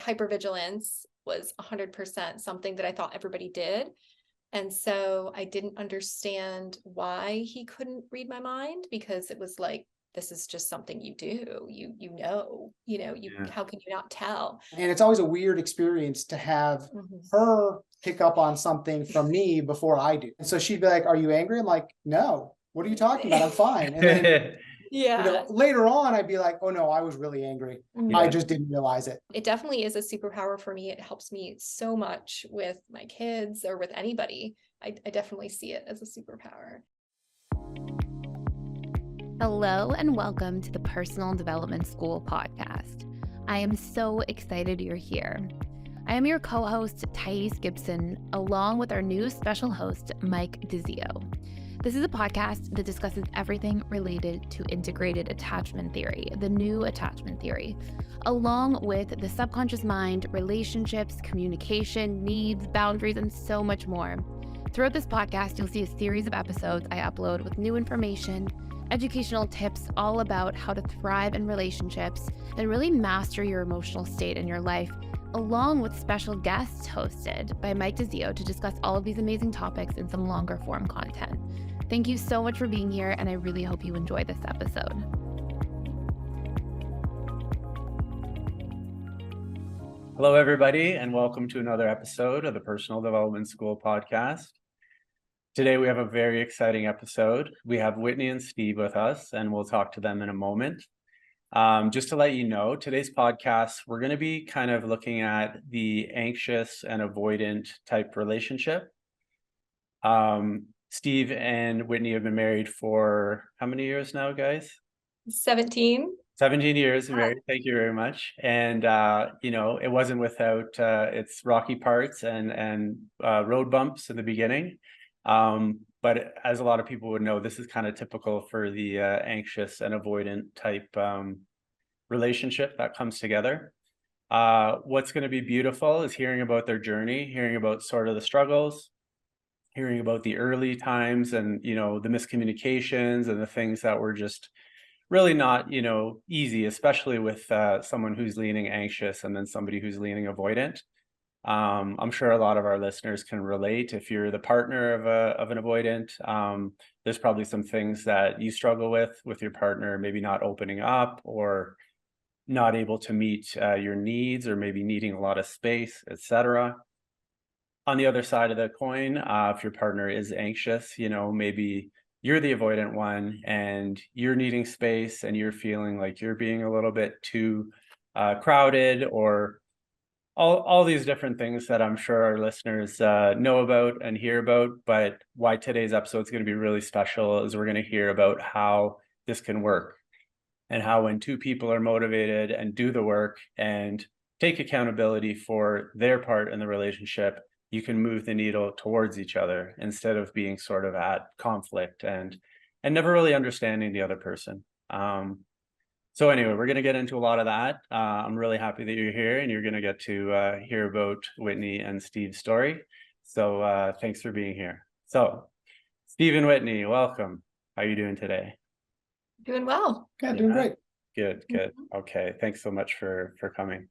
hypervigilance was 100% something that I thought everybody did. And so I didn't understand why he couldn't read my mind, because it was like, this is just something you do. How can you not tell? And it's always a weird experience to have her pick up on something from me before I do. And so she'd be like, "Are you angry?" I'm like, "No, what are you talking about? I'm fine." And then later on, I'd be like, "Oh no, I was really angry. I just didn't realize it." It definitely is a superpower for me. It helps me so much with my kids or with anybody. I definitely see it as a superpower. Hello and welcome to the Personal Development School podcast. I am so excited you're here. I am your co-host, Thais Gibson, along with our new special host, Mike DiZio. This is a podcast that discusses everything related to integrated attachment theory, the new attachment theory, along with the subconscious mind, relationships, communication, needs, boundaries, and so much more. Throughout this podcast, you'll see a series of episodes I upload with new information, educational tips all about how to thrive in relationships and really master your emotional state in your life, along with special guests hosted by Mike DiZio to discuss all of these amazing topics in some longer form content. Thank you so much for being here, and I really hope you enjoy this episode. Hello, everybody, and welcome to another episode of the Personal Development School podcast. Today, we have a very exciting episode. We have Whitney and Steve with us, and we'll talk to them in a moment. Just to let you know, today's podcast, we're going to be kind of looking at the anxious and avoidant type relationship. Steve and Whitney have been married for how many years now, guys? 17. 17 years married. Thank you very much. And, it wasn't without its rocky parts and road bumps in the beginning. But as a lot of people would know, this is kind of typical for the anxious and avoidant type relationship that comes together. What's going to be beautiful is hearing about their journey, hearing about sort of the struggles, hearing about the early times and, the miscommunications and the things that were just really not, easy, especially with someone who's leaning anxious and then somebody who's leaning avoidant. I'm sure a lot of our listeners can relate. If you're the partner of an avoidant, there's probably some things that you struggle with your partner, maybe not opening up or not able to meet your needs, or maybe needing a lot of space, etc. On the other side of the coin, if your partner is anxious, maybe you're the avoidant one and you're needing space and you're feeling like you're being a little bit too crowded, or all these different things that I'm sure our listeners know about and hear about. But why today's episode is going to be really special is we're going to hear about how this can work, and how when two people are motivated and do the work and take accountability for their part in the relationship, you can move the needle towards each other instead of being sort of at conflict and never really understanding the other person. So anyway, we're going to get into a lot of that. I'm really happy that you're here and you're going to get to hear about Whitney and Steve's story. So thanks for being here. So Steve and Whitney, welcome. How are you doing today? Doing well. Yeah, doing great. Good. Okay, thanks so much for coming.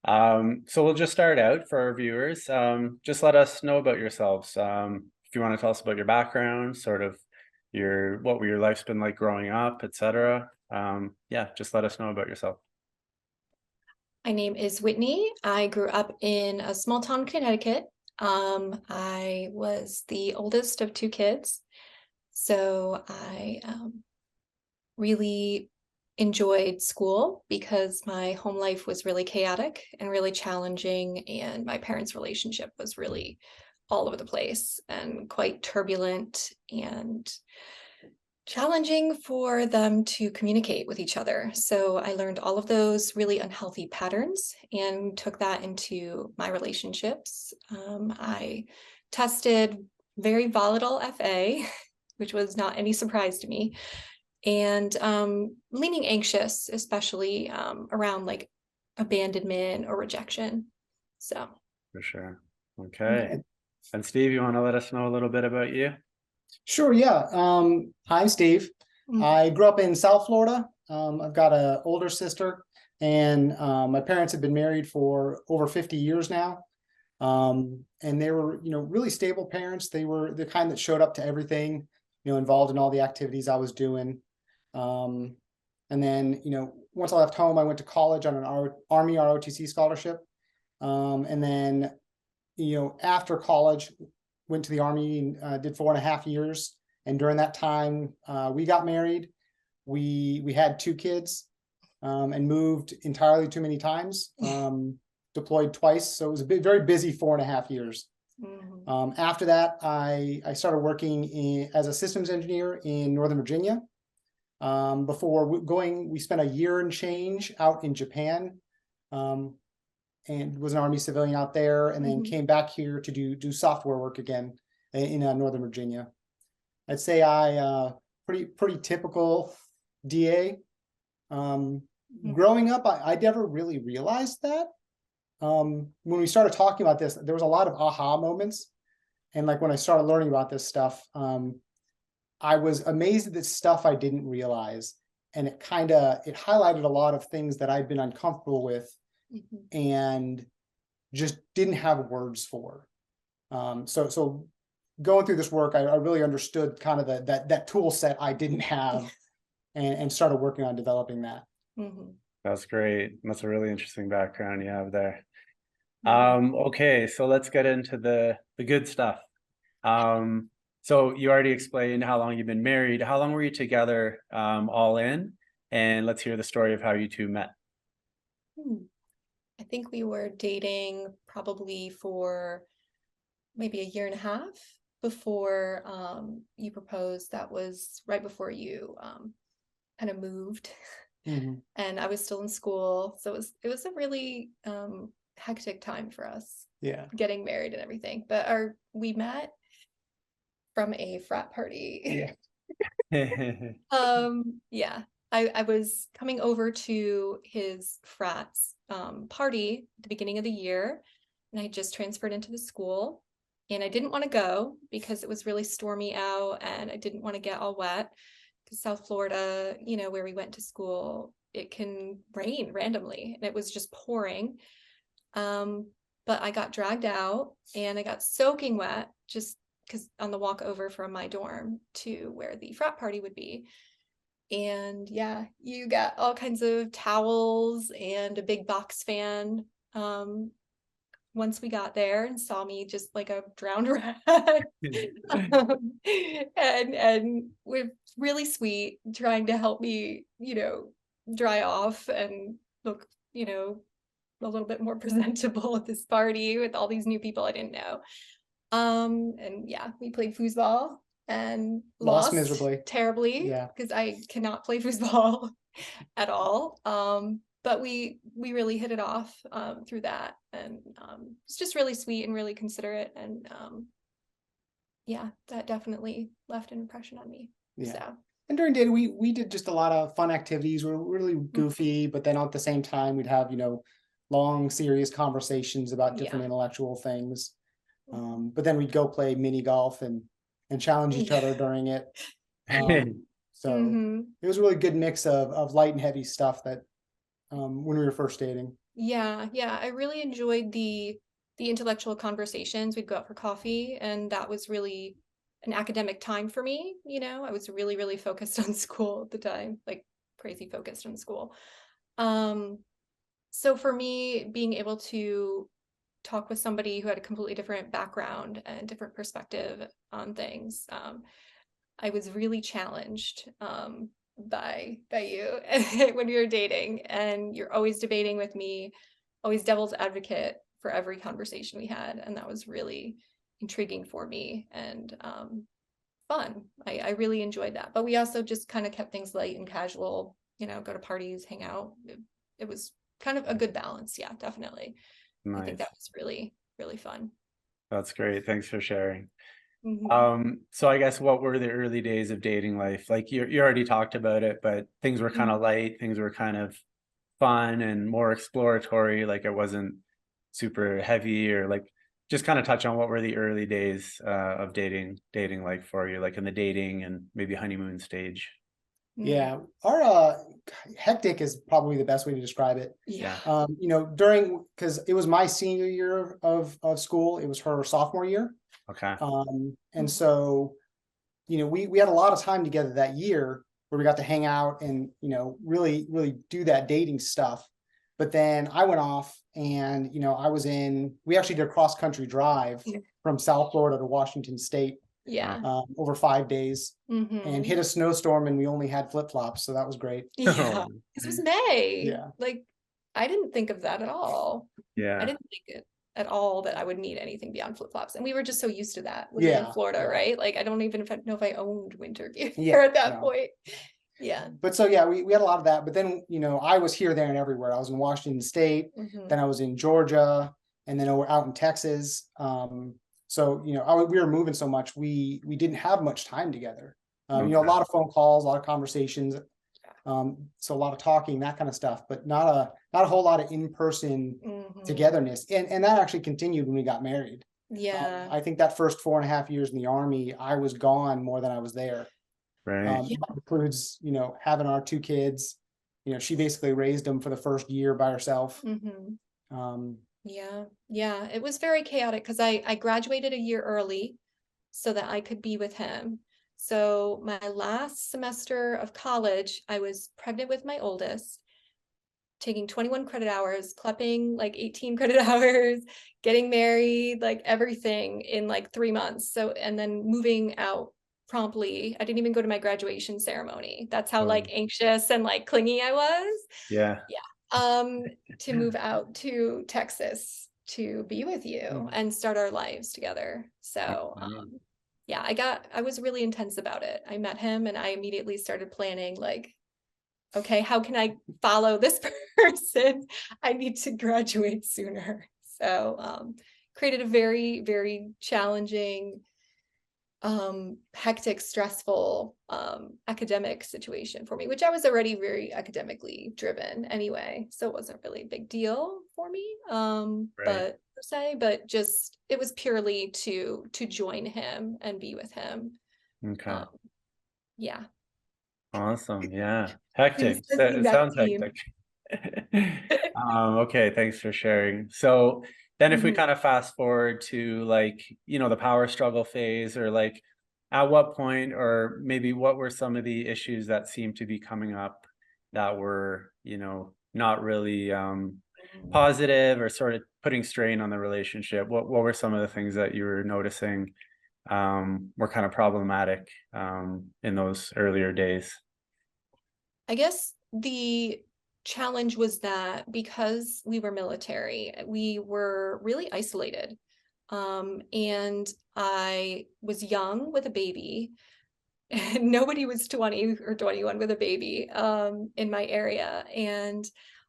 So we'll just start out for our viewers. Just let us know about yourselves. If you want to tell us about your background, sort of what your life's been like growing up, etc. Just let us know about yourself. My name is Whitney. I grew up in a small town in Connecticut. I was the oldest of two kids, so I really enjoyed school because my home life was really chaotic and really challenging, and my parents' relationship was really all over the place and quite turbulent and challenging for them to communicate with each other. So I learned all of those really unhealthy patterns and took that into my relationships. I tested very volatile FA, which was not any surprise to me, and leaning anxious, especially around like abandonment or rejection. So for sure. Okay. And Steve, you want to let us know a little bit about you? Sure, yeah. I'm Steve. I grew up in South Florida. I've got an older sister And my parents have been married for over 50 years now. And they were, really stable parents. They were the kind that showed up to everything, involved in all the activities I was doing. And then, once I left home, I went to college on an Army ROTC scholarship. And then, after college, went to the Army and did 4.5 years. And during that time, we got married. We had 2 kids, and moved entirely too many times. Deployed twice, so it was a very busy 4.5 years. After that, I started working as a systems engineer in Northern Virginia. Before we spent a year and change out in Japan, and was an Army civilian out there, and then came back here to do software work again in Northern Virginia. I'd say pretty typical DA. Growing up, I never really realized that. When we started talking about this, there was a lot of aha moments. And like when I started learning about this stuff, I was amazed at the stuff I didn't realize. And it highlighted a lot of things that I'd been uncomfortable with and just didn't have words for. So going through this work, I really understood kind of that tool set I didn't have, and started working on developing that. That's great. That's a really interesting background you have there. Okay, so let's get into the good stuff. So you already explained how long you've been married. How long were you together, all in? And let's hear the story of how you two met. I think we were dating probably for maybe 1.5 years before you proposed. That was right before you kind of moved. And I was still in school, so it was a really hectic time for us. Yeah, getting married and everything. But we met from a frat party. Yeah. I was coming over to his frat's party at the beginning of the year, and I just transferred into the school, and I didn't want to go because it was really stormy out, and I didn't want to get all wet. South Florida, where we went to school, it can rain randomly, and it was just pouring. But I got dragged out, and I got soaking wet just because on the walk over from my dorm to where the frat party would be. And yeah, you got all kinds of towels and a big box fan. Once we got there and saw me just like a drowned rat. And we're really sweet, trying to help me, dry off and look, a little bit more presentable at this party with all these new people I didn't know. And yeah, we played foosball and lost miserably, terribly, because I cannot play foosball at all. But we really hit it off through that, and it's just really sweet and really considerate, and yeah, that definitely left an impression on me. Yeah. So. And during dating, we did just a lot of fun activities. We were really goofy, but then at the same time, we'd have long, serious conversations about different intellectual things. But then we'd go play mini golf and challenge each other during it. So it was a really good mix of light and heavy stuff that when we were first dating. Yeah, I really enjoyed the intellectual conversations. We'd go out for coffee, and that was really an academic time for me. I was really, really focused on school at the time, like crazy focused on school. So for me, being able to talk with somebody who had a completely different background and different perspective on things, I was really challenged by you when we were dating, and you're always debating with me, always devil's advocate for every conversation we had, and that was really intriguing for me and fun. I really enjoyed that. But we also just kind of kept things light and casual, go to parties, hang out. It was kind of a good balance. Yeah, definitely. Nice. I think that was really, really fun. That's great. Thanks for sharing. So I guess, what were the early days of dating life? Like you already talked about it, but things were kind of light, things were kind of fun and more exploratory. Like it wasn't super heavy, or like just kind of touch on what were the early days of dating like for you, like in the dating and maybe honeymoon stage. Yeah. Our hectic is probably the best way to describe it. Yeah. Because it was my senior year of school, it was her sophomore year. Okay. And so, we had a lot of time together that year where we got to hang out and, really, really do that dating stuff. But then I went off and, we actually did a cross country drive from South Florida to Washington State. Yeah. Over 5 days and hit a snowstorm, and we only had flip-flops. So that was great. Yeah. This was May. Yeah. Like, I didn't think of that at all. Yeah. I didn't think it at all that I would need anything beyond flip-flops. And we were just so used to that living in Florida, right? Like, I don't even know if I owned winter gear at that point. Yeah. But so, we had a lot of that. But then, I was here, there, and everywhere. I was in Washington State, then I was in Georgia, and then out in Texas. So, we were moving so much, we didn't have much time together. A lot of phone calls, a lot of conversations. So a lot of talking, that kind of stuff, but not a whole lot of in-person togetherness. And that actually continued when we got married. Yeah. I think that first 4.5 years in the Army, I was gone more than I was there. Right. That includes, having our 2 kids. She basically raised them for the first year by herself. Yeah. It was very chaotic because I graduated a year early so that I could be with him. So my last semester of college, I was pregnant with my oldest, taking 21 credit hours, clepping like 18 credit hours, getting married, like everything in like 3 months. So, and then moving out promptly. I didn't even go to my graduation ceremony. That's how like anxious and like clingy I was. Yeah. To move out to Texas to be with you and start our lives together. So, I was really intense about it. I met him and I immediately started planning like, okay, how can I follow this person? I need to graduate sooner. So, created a very, very challenging, hectic, stressful, academic situation for me, which I was already very academically driven anyway. So it wasn't really a big deal for me. But just, it was purely to join him and be with him. Okay. Yeah. Awesome. Yeah. Hectic. It sounds hectic. Okay. Thanks for sharing. So then if we kind of fast forward to like, the power struggle phase, or like at what point, or maybe what were some of the issues that seemed to be coming up that were, not really positive or sort of putting strain on the relationship? What were some of the things that you were noticing were kind of problematic in those earlier days? I guess the challenge was that because we were military, we were really isolated. And I was young with a baby, and nobody was 20 or 21 with a baby in my area. And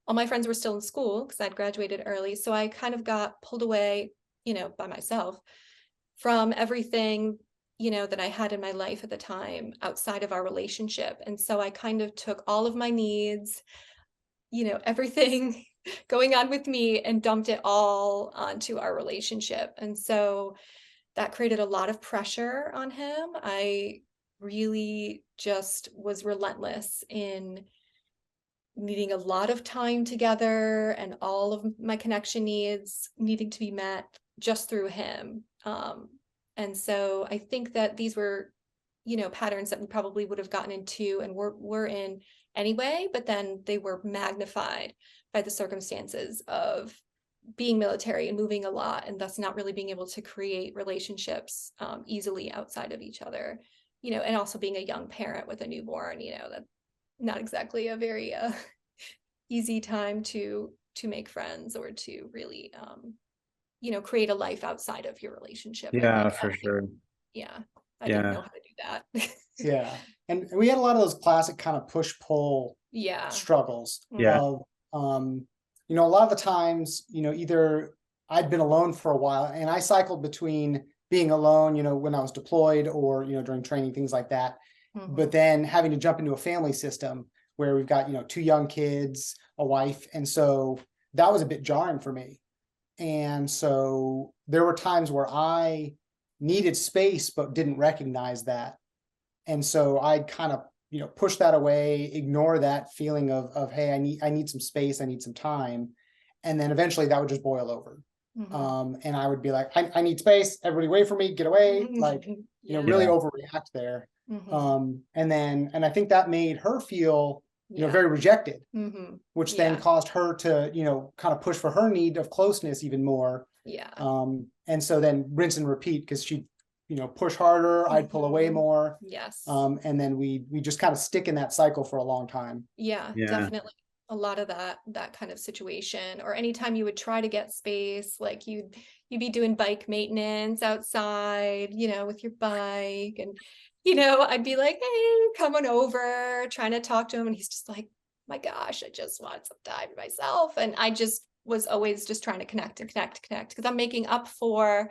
all my friends were still in school because I'd graduated early. So I kind of got pulled away, by myself from everything, that I had in my life at the time outside of our relationship. And so I kind of took all of my needs, everything going on with me, and dumped it all onto our relationship. And so that created a lot of pressure on him. I really just was relentless in needing a lot of time together, and all of my connection needs needing to be met just through him. And so I think that these were, patterns that we probably would have gotten into and were in anyway, but then they were magnified by the circumstances of being military and moving a lot, and thus not really being able to create relationships easily outside of each other, and also being a young parent with a newborn, that's not exactly a very easy time to make friends or to really, create a life outside of your relationship. Yeah, for sure. Yeah. I didn't know how to do that. Yeah. And we had a lot of those classic kind of push-pull struggles of, a lot of the times, either I'd been alone for a while, and I cycled between being alone, when I was deployed, or, during training, things like that. But then having to jump into a family system where we've got, 2 young kids, a wife. And so that was a bit jarring for me. And so there were times where I needed space, but didn't recognize that. And so I'd kind of, push that away, ignore that feeling of, hey, I need some space, I need some time. And then eventually that would just boil over. And I would be like, I need space, everybody wait for me, get away, like, really overreact there. And I think that made her feel, very rejected, which then caused her to, kind of push for her need of closeness even more. And so then rinse and repeat, because she'd, push harder, I'd pull away more. And then we just kind of stick in that cycle for a long time. Yeah, definitely. A lot of that kind of situation, or anytime you would try to get space, like you'd be doing bike maintenance outside, with your bike, and I'd be like, hey, come on over, trying to talk to him, and he's just like, my gosh, I just want some time to myself. And I just was always just trying to connect, because I'm making up for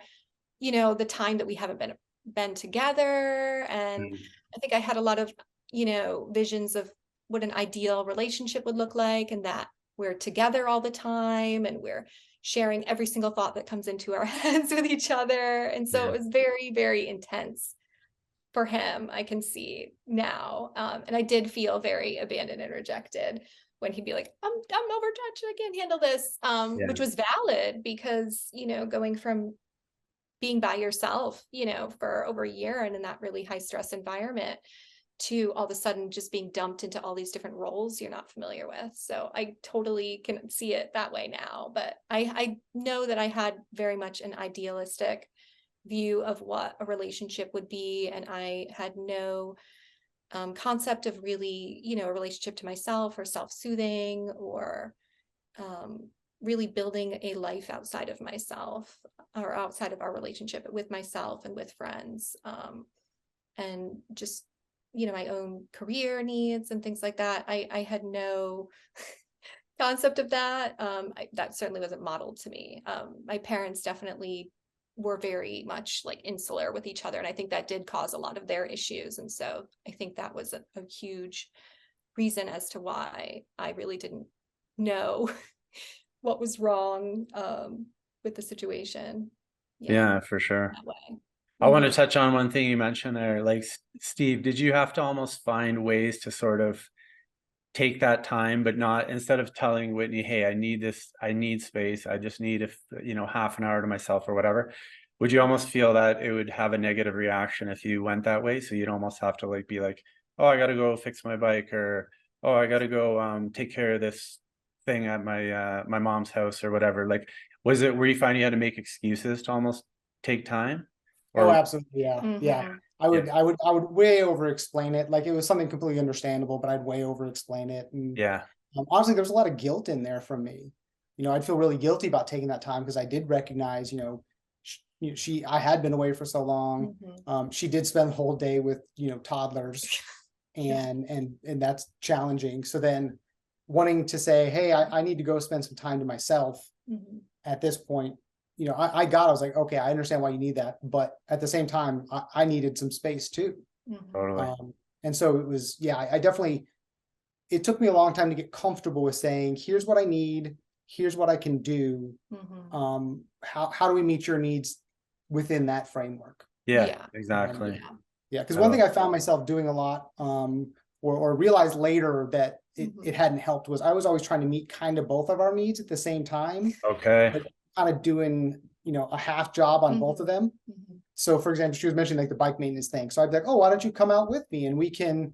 the time that we haven't been together. And I think I had a lot of visions of what an ideal relationship would look like, and that we're together all the time and we're sharing every single thought that comes into our heads with each other. And so it was very, very intense for him, I can see now. And I did feel very abandoned and rejected when he'd be like, I'm overtouched, I can't handle this, which was valid, because going from being by yourself, for over a year and in that really high stress environment, to all of a sudden just being dumped into all these different roles you're not familiar with. So I totally can see it that way now. But I know that I had very much an idealistic view of what a relationship would be. And I had no concept of really, a relationship to myself, or self-soothing, or really building a life outside of myself, or outside of our relationship with myself and with friends. And just my own career needs and things like that. I had no concept of that. That certainly wasn't modeled to me. My parents definitely were very much like insular with each other. And I think that did cause a lot of their issues. And so I think that was a huge reason as to why I really didn't know what was wrong with the situation. Yeah, for sure. I want to touch on one thing you mentioned there. Like, Steve, did you have to almost find ways to sort of take that time, but not, instead of telling Whitney, hey, I need this, I need space, I just need half an hour to myself or whatever, would you almost feel that it would have a negative reaction if you went that way? So you'd almost have to be like, oh, I got to go fix my bike, or, oh, I got to go take care of this thing at my mom's house or whatever. Like, were you finding you had to make excuses to almost take time? Oh, absolutely. Yeah. I would way over explain it. Like, it was something completely understandable, but I'd way over explain it. And honestly, there's a lot of guilt in there from me. I'd feel really guilty about taking that time, because I did recognize, I had been away for so long. She did spend the whole day with, toddlers, and that's challenging. So then wanting to say, hey, I need to go spend some time to myself at this point. I was like, okay, I understand why you need that. But at the same time, I needed some space too. Totally. And so it was, I definitely, it took me a long time to get comfortable with saying, here's what I need, here's what I can do. How do we meet your needs within that framework? Exactly. Because one thing I found myself doing a lot, or realized later that it hadn't helped, was I was always trying to meet kind of both of our needs at the same time. Okay. Kind of doing, a half job on both of them. So for example, she was mentioning like the bike maintenance thing. So I'd be like, oh, why don't you come out with me and we can,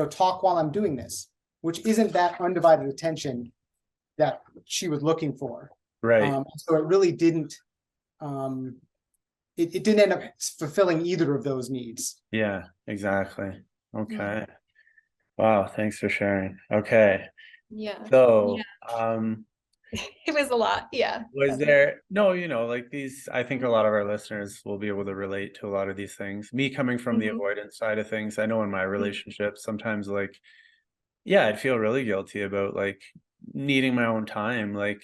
talk while I'm doing this, which isn't that undivided attention that she was looking for. Right. So it really didn't, it didn't end up fulfilling either of those needs. Yeah, exactly. Okay. Wow. Thanks for sharing. Okay. So, it was a lot. Was there like these, I think a lot of our listeners will be able to relate to a lot of these things. Me coming from the avoidance side of things, I know in my relationships, sometimes I'd feel really guilty about needing my own time. Like,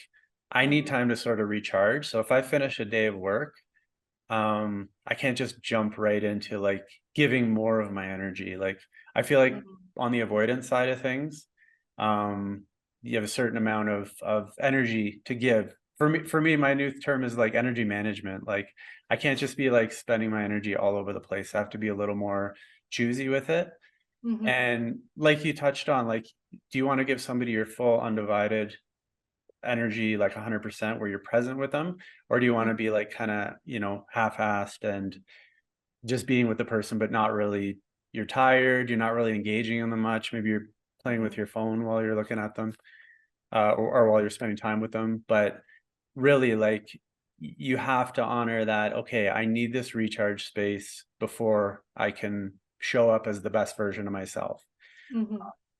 I need time to sort of recharge. So if I finish a day of work, I can't just jump right into giving more of my energy. Like, I feel like on the avoidance side of things, you have a certain amount of energy to give. For me, my new term is energy management. Like, I can't just be spending my energy all over the place. I have to be a little more choosy with it. And like you touched on, like, do you want to give somebody your full undivided energy, like 100%, where you're present with them? Or do you want to be like kind of, you know, half-assed and just being with the person, but not really, you're tired, you're not really engaging in them much. Maybe you're playing with your phone while you're looking at them, or while you're spending time with them. But really, like, you have to honor that, okay, I need this recharge space before I can show up as the best version of myself.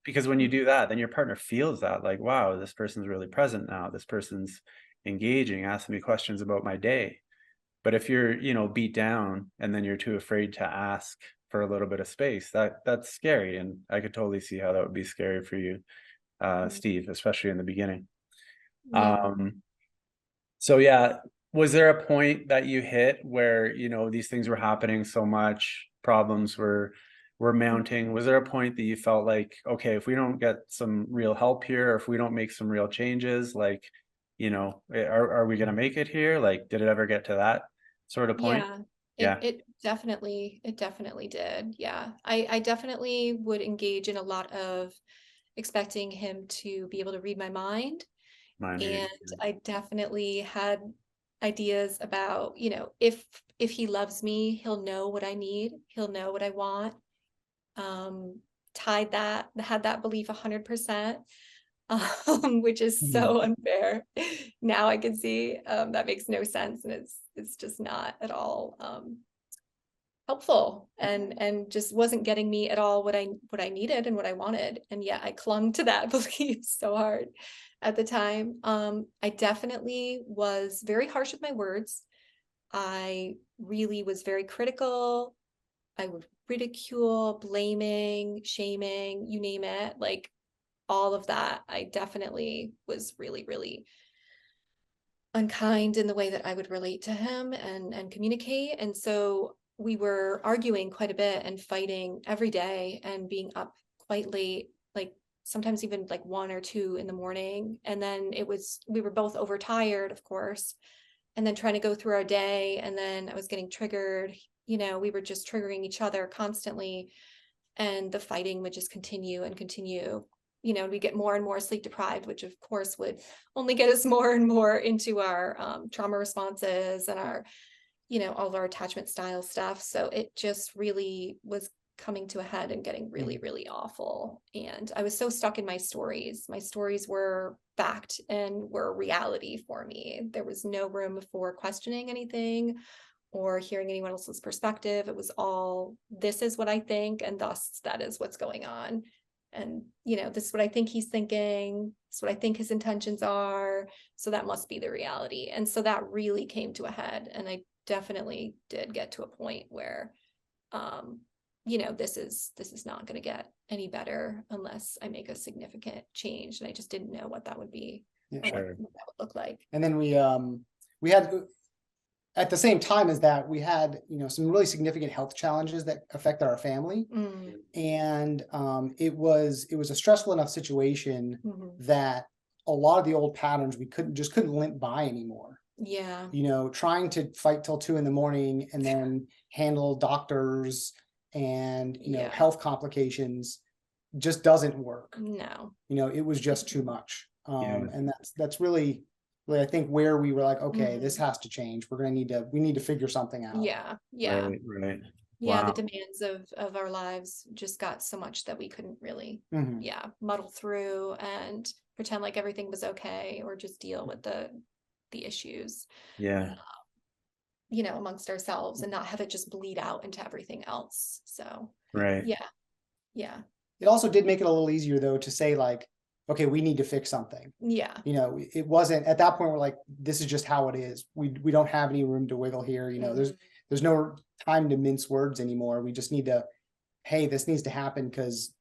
Because when you do that, then your partner feels that, like, wow, this person's really present now. This person's engaging, asking me questions about my day. But if you're, you know, beat down and then you're too afraid to ask for a little bit of space, that's scary. And I could totally see how that would be scary for you, Steve, especially in the beginning. So yeah, was there a point that you hit where, you know, these things were happening so much, problems were mounting? Was there a point that you felt like, okay, if we don't get some real help here, or if we don't make some real changes, like, you know, are we going to make it here? Like, did it ever get to that sort of point? It definitely did. Yeah. I definitely would engage in a lot of expecting him to be able to read my mind. And I definitely had ideas about, you know, if he loves me, he'll know what I need. He'll know what I want. Had that belief 100%, which is so unfair. Now I can see that makes no sense, and it's just not at all helpful, and just wasn't getting me at all what I needed and what I wanted. And yet I clung to that belief so hard at the time. I definitely was very harsh with my words. I really was very critical. I would ridicule, blaming, shaming, you name it, like all of that. I definitely was really, really unkind in the way that I would relate to him and communicate. And so we were arguing quite a bit and fighting every day and being up quite late, like sometimes even like 1 or 2 in the morning. And then we were both overtired, of course, and then trying to go through our day. And then I was getting triggered, you know, we were just triggering each other constantly. And the fighting would just continue and continue. You know, we get more and more sleep deprived, which of course would only get us more and more into our trauma responses and our, you know, all of our attachment style stuff. So it just really was coming to a head and getting really, really awful. And I was so stuck in my stories. My stories were fact and were reality for me. There was no room for questioning anything or hearing anyone else's perspective. It was all, this is what I think, and thus that is what's going on. And, you know, this is what I think he's thinking. This is what I think his intentions are. So that must be the reality. And so that really came to a head. And I definitely did get to a point where, you know, this is not going to get any better unless I make a significant change. And I just didn't know what that would be, what that would look like. And then we had, at the same time as that, we had, you know, some really significant health challenges that affected our family. And it was a stressful enough situation that a lot of the old patterns we couldn't limp by anymore. Yeah. You know, trying to fight till 2 in the morning and then handle doctors and, you know, health complications just doesn't work. No. You know, it was just too much. And that's really, I think, where we were like, okay, this has to change. We need to figure something out. Yeah. Right. Yeah, wow. The demands of our lives just got so much that we couldn't really muddle through and pretend like everything was okay, or just deal with the issues, you know, amongst ourselves, and not have it just bleed out into everything else. So yeah. It also did make it a little easier though to say, like, okay, we need to fix something. Yeah. You know, it wasn't at that point, we're like, this is just how it is. We don't have any room to wiggle here. You know, there's no time to mince words anymore. We just need to, hey, this needs to happen because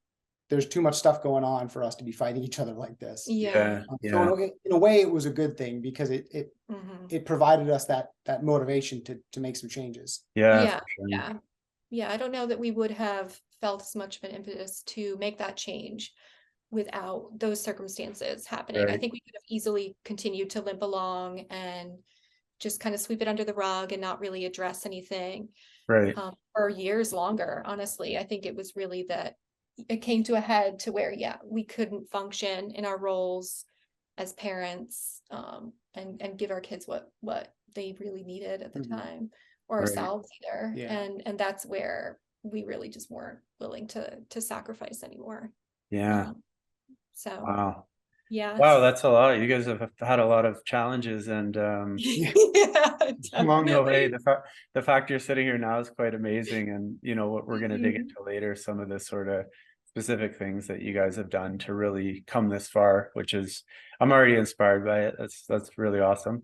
there's too much stuff going on for us to be fighting each other like this. Yeah. So in a way, it was a good thing because it provided us that motivation to make some changes. Yeah. I don't know that we would have felt as much of an impetus to make that change without those circumstances happening. I think we could have easily continued to limp along and just kind of sweep it under the rug and not really address anything for years longer. Honestly, I think it was really that it came to a head to where, yeah, we couldn't function in our roles as parents, and give our kids what they really needed at the time, or Right. ourselves either. Yeah. And that's where we really just weren't willing to sacrifice anymore. Yeah. So Wow. yeah. Wow, that's a lot. You guys have had a lot of challenges, and Yeah, along the way, definitely. the fact you're sitting here now is quite amazing. And you know what we're going to dig Mhm. into later, some of the sort of specific things that you guys have done to really come this far, which is, I'm already inspired by it. That's really awesome.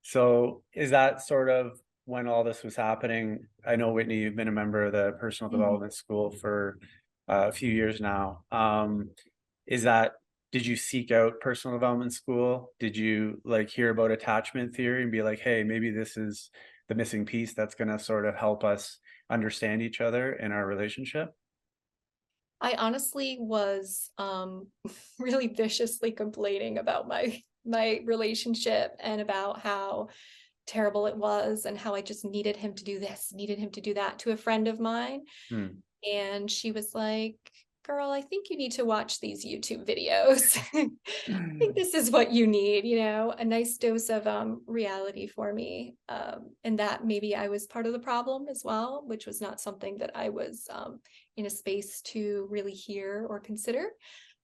So is that sort of when all this was happening? I know, Whitney, you've been a member of the personal Mhm. development school for a few years now. Is that, did you seek out personal development school? Did you like hear about attachment theory and be like, hey, maybe this is the missing piece that's going to sort of help us understand each other in our relationship? I honestly was really viciously complaining about my relationship and about how terrible it was and how I just needed him to do this, needed him to do that, to a friend of mine. Hmm. And she was like, girl, I think you need to watch these YouTube videos. I think this is what you need, a nice dose of reality for me. And that maybe I was part of the problem as well, which was not something that I was in a space to really hear or consider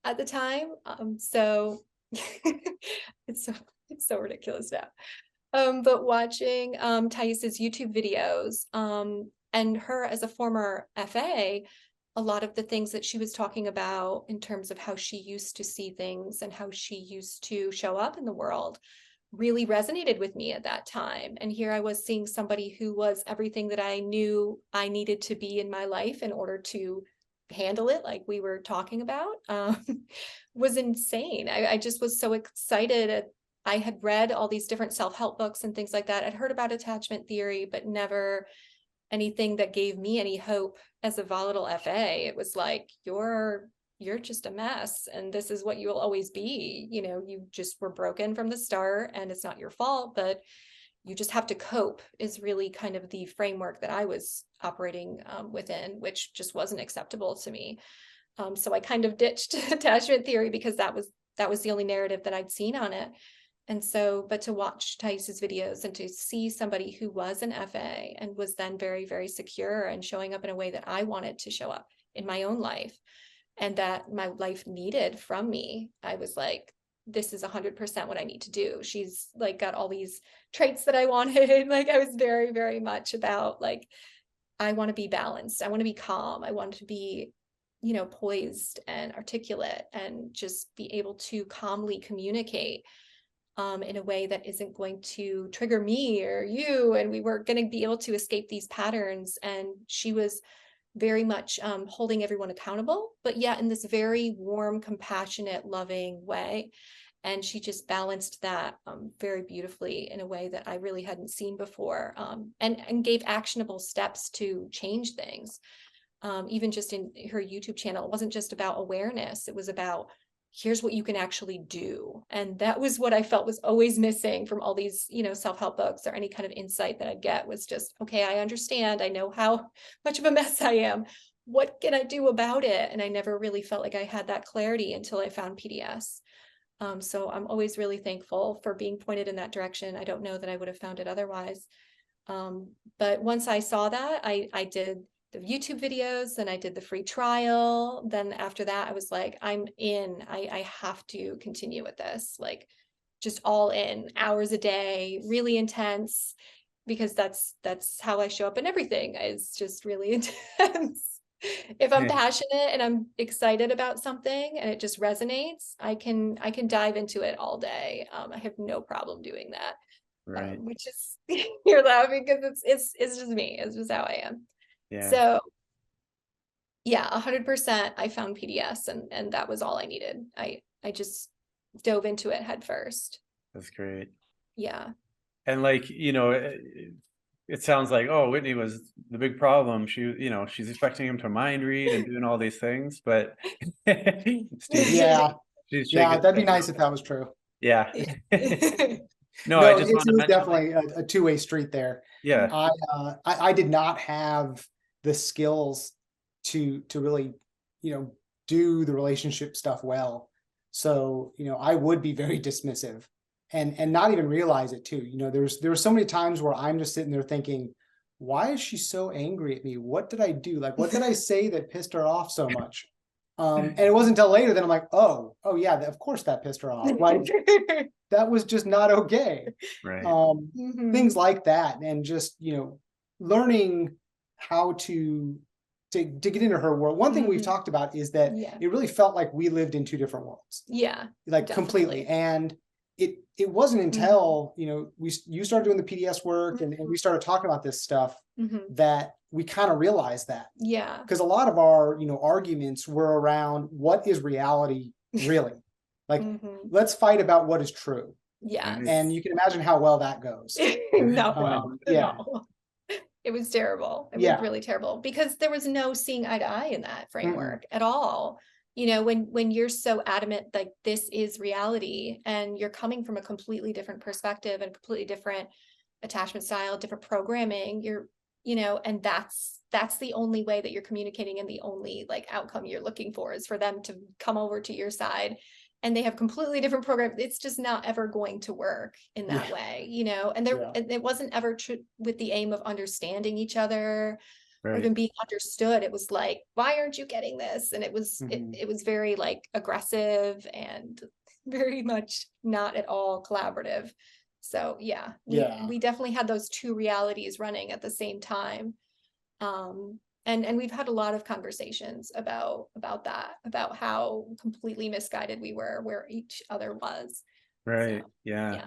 at the time. So it's so ridiculous now. But watching Thais's YouTube videos, and her as a former FA, a lot of the things that she was talking about in terms of how she used to see things and how she used to show up in the world really resonated with me at that time. And here I was seeing somebody who was everything that I knew I needed to be in my life in order to handle it, like we were talking about, was insane. I just was so excited. I had read all these different self-help books and things like that. I'd heard about attachment theory, but never anything that gave me any hope as a volatile FA. It was like, you're just a mess, and this is what you'll always be. You just were broken from the start, and it's not your fault, but you just have to cope, is really kind of the framework that I was operating within, which just wasn't acceptable to me. So I kind of ditched attachment theory because that was the only narrative that I'd seen on it. And so, but to watch Thais's videos and to see somebody who was an FA and was then very, very secure and showing up in a way that I wanted to show up in my own life and that my life needed from me, I was like, this is 100% what I need to do. She's like got all these traits that I wanted. Like I was very, very much about like, I want to be balanced. I want to be calm. I want to be, poised and articulate and just be able to calmly communicate in a way that isn't going to trigger me or you. And we were going to be able to escape these patterns. And she was very much holding everyone accountable, but yet in this very warm, compassionate, loving way. And she just balanced that very beautifully in a way that I really hadn't seen before, and gave actionable steps to change things. Even just in her YouTube channel, it wasn't just about awareness. It was about, here's what you can actually do. And that was what I felt was always missing from all these, self-help books or any kind of insight that I'd get, was just, okay, I understand. I know how much of a mess I am. What can I do about it? And I never really felt like I had that clarity until I found PDS. So I'm always really thankful for being pointed in that direction. I don't know that I would have found it otherwise. But once I saw that, I did the YouTube videos, and I did the free trial. Then after that, I was like, I'm in. I have to continue with this, like just all in, hours a day, really intense, because that's how I show up in everything. Is just really intense. If I'm passionate and I'm excited about something and it just resonates, I can dive into it all day. I have no problem doing that. Right. Which is, you're laughing because it's just me. It's just how I am. Yeah. So yeah, 100% I found PDS, and that was all I needed. I just dove into it head first. That's great. Yeah. And like, it sounds like, oh, Whitney was the big problem. She's expecting him to mind read and doing all these things, but Steve, Yeah. she's Yeah, that'd be nice if that was true. Yeah. No, No, I just it want to was mention, definitely a two-way street there. yeah. I did not have the skills to really do the relationship stuff well. So, I would be very dismissive and not even realize it too. There were so many times where I'm just sitting there thinking, why is she so angry at me? What did I do? Like, what did I say that pissed her off so much? And it wasn't until later that I'm like, oh yeah, of course that pissed her off. Like, that was just not okay. Right. Things like that. And just, learning how to get into her world. One thing we've talked about is that it really felt like we lived in two different worlds. Yeah. Like definitely. Completely. And it wasn't until, you started doing the PDS work and we started talking about this stuff that we kind of realized that. Yeah. Because a lot of our, arguments were around what is reality really? Like, let's fight about what is true. Yeah. And you can imagine how well that goes. No. Yeah. No. It was terrible. It was really terrible because there was no seeing eye to eye in that framework at all. When you're so adamant, like this is reality and you're coming from a completely different perspective and completely different attachment style, different programming, and that's the only way that you're communicating, and the only like outcome you're looking for is for them to come over to your side, and they have completely different programs. It's just not ever going to work in that way, and it wasn't ever with the aim of understanding each other or even being understood. It was like, why aren't you getting this? And it was it was very like aggressive and very much not at all collaborative. So we definitely had those two realities running at the same time. And we've had a lot of conversations about that, about how completely misguided we were where each other was. Right. So, yeah.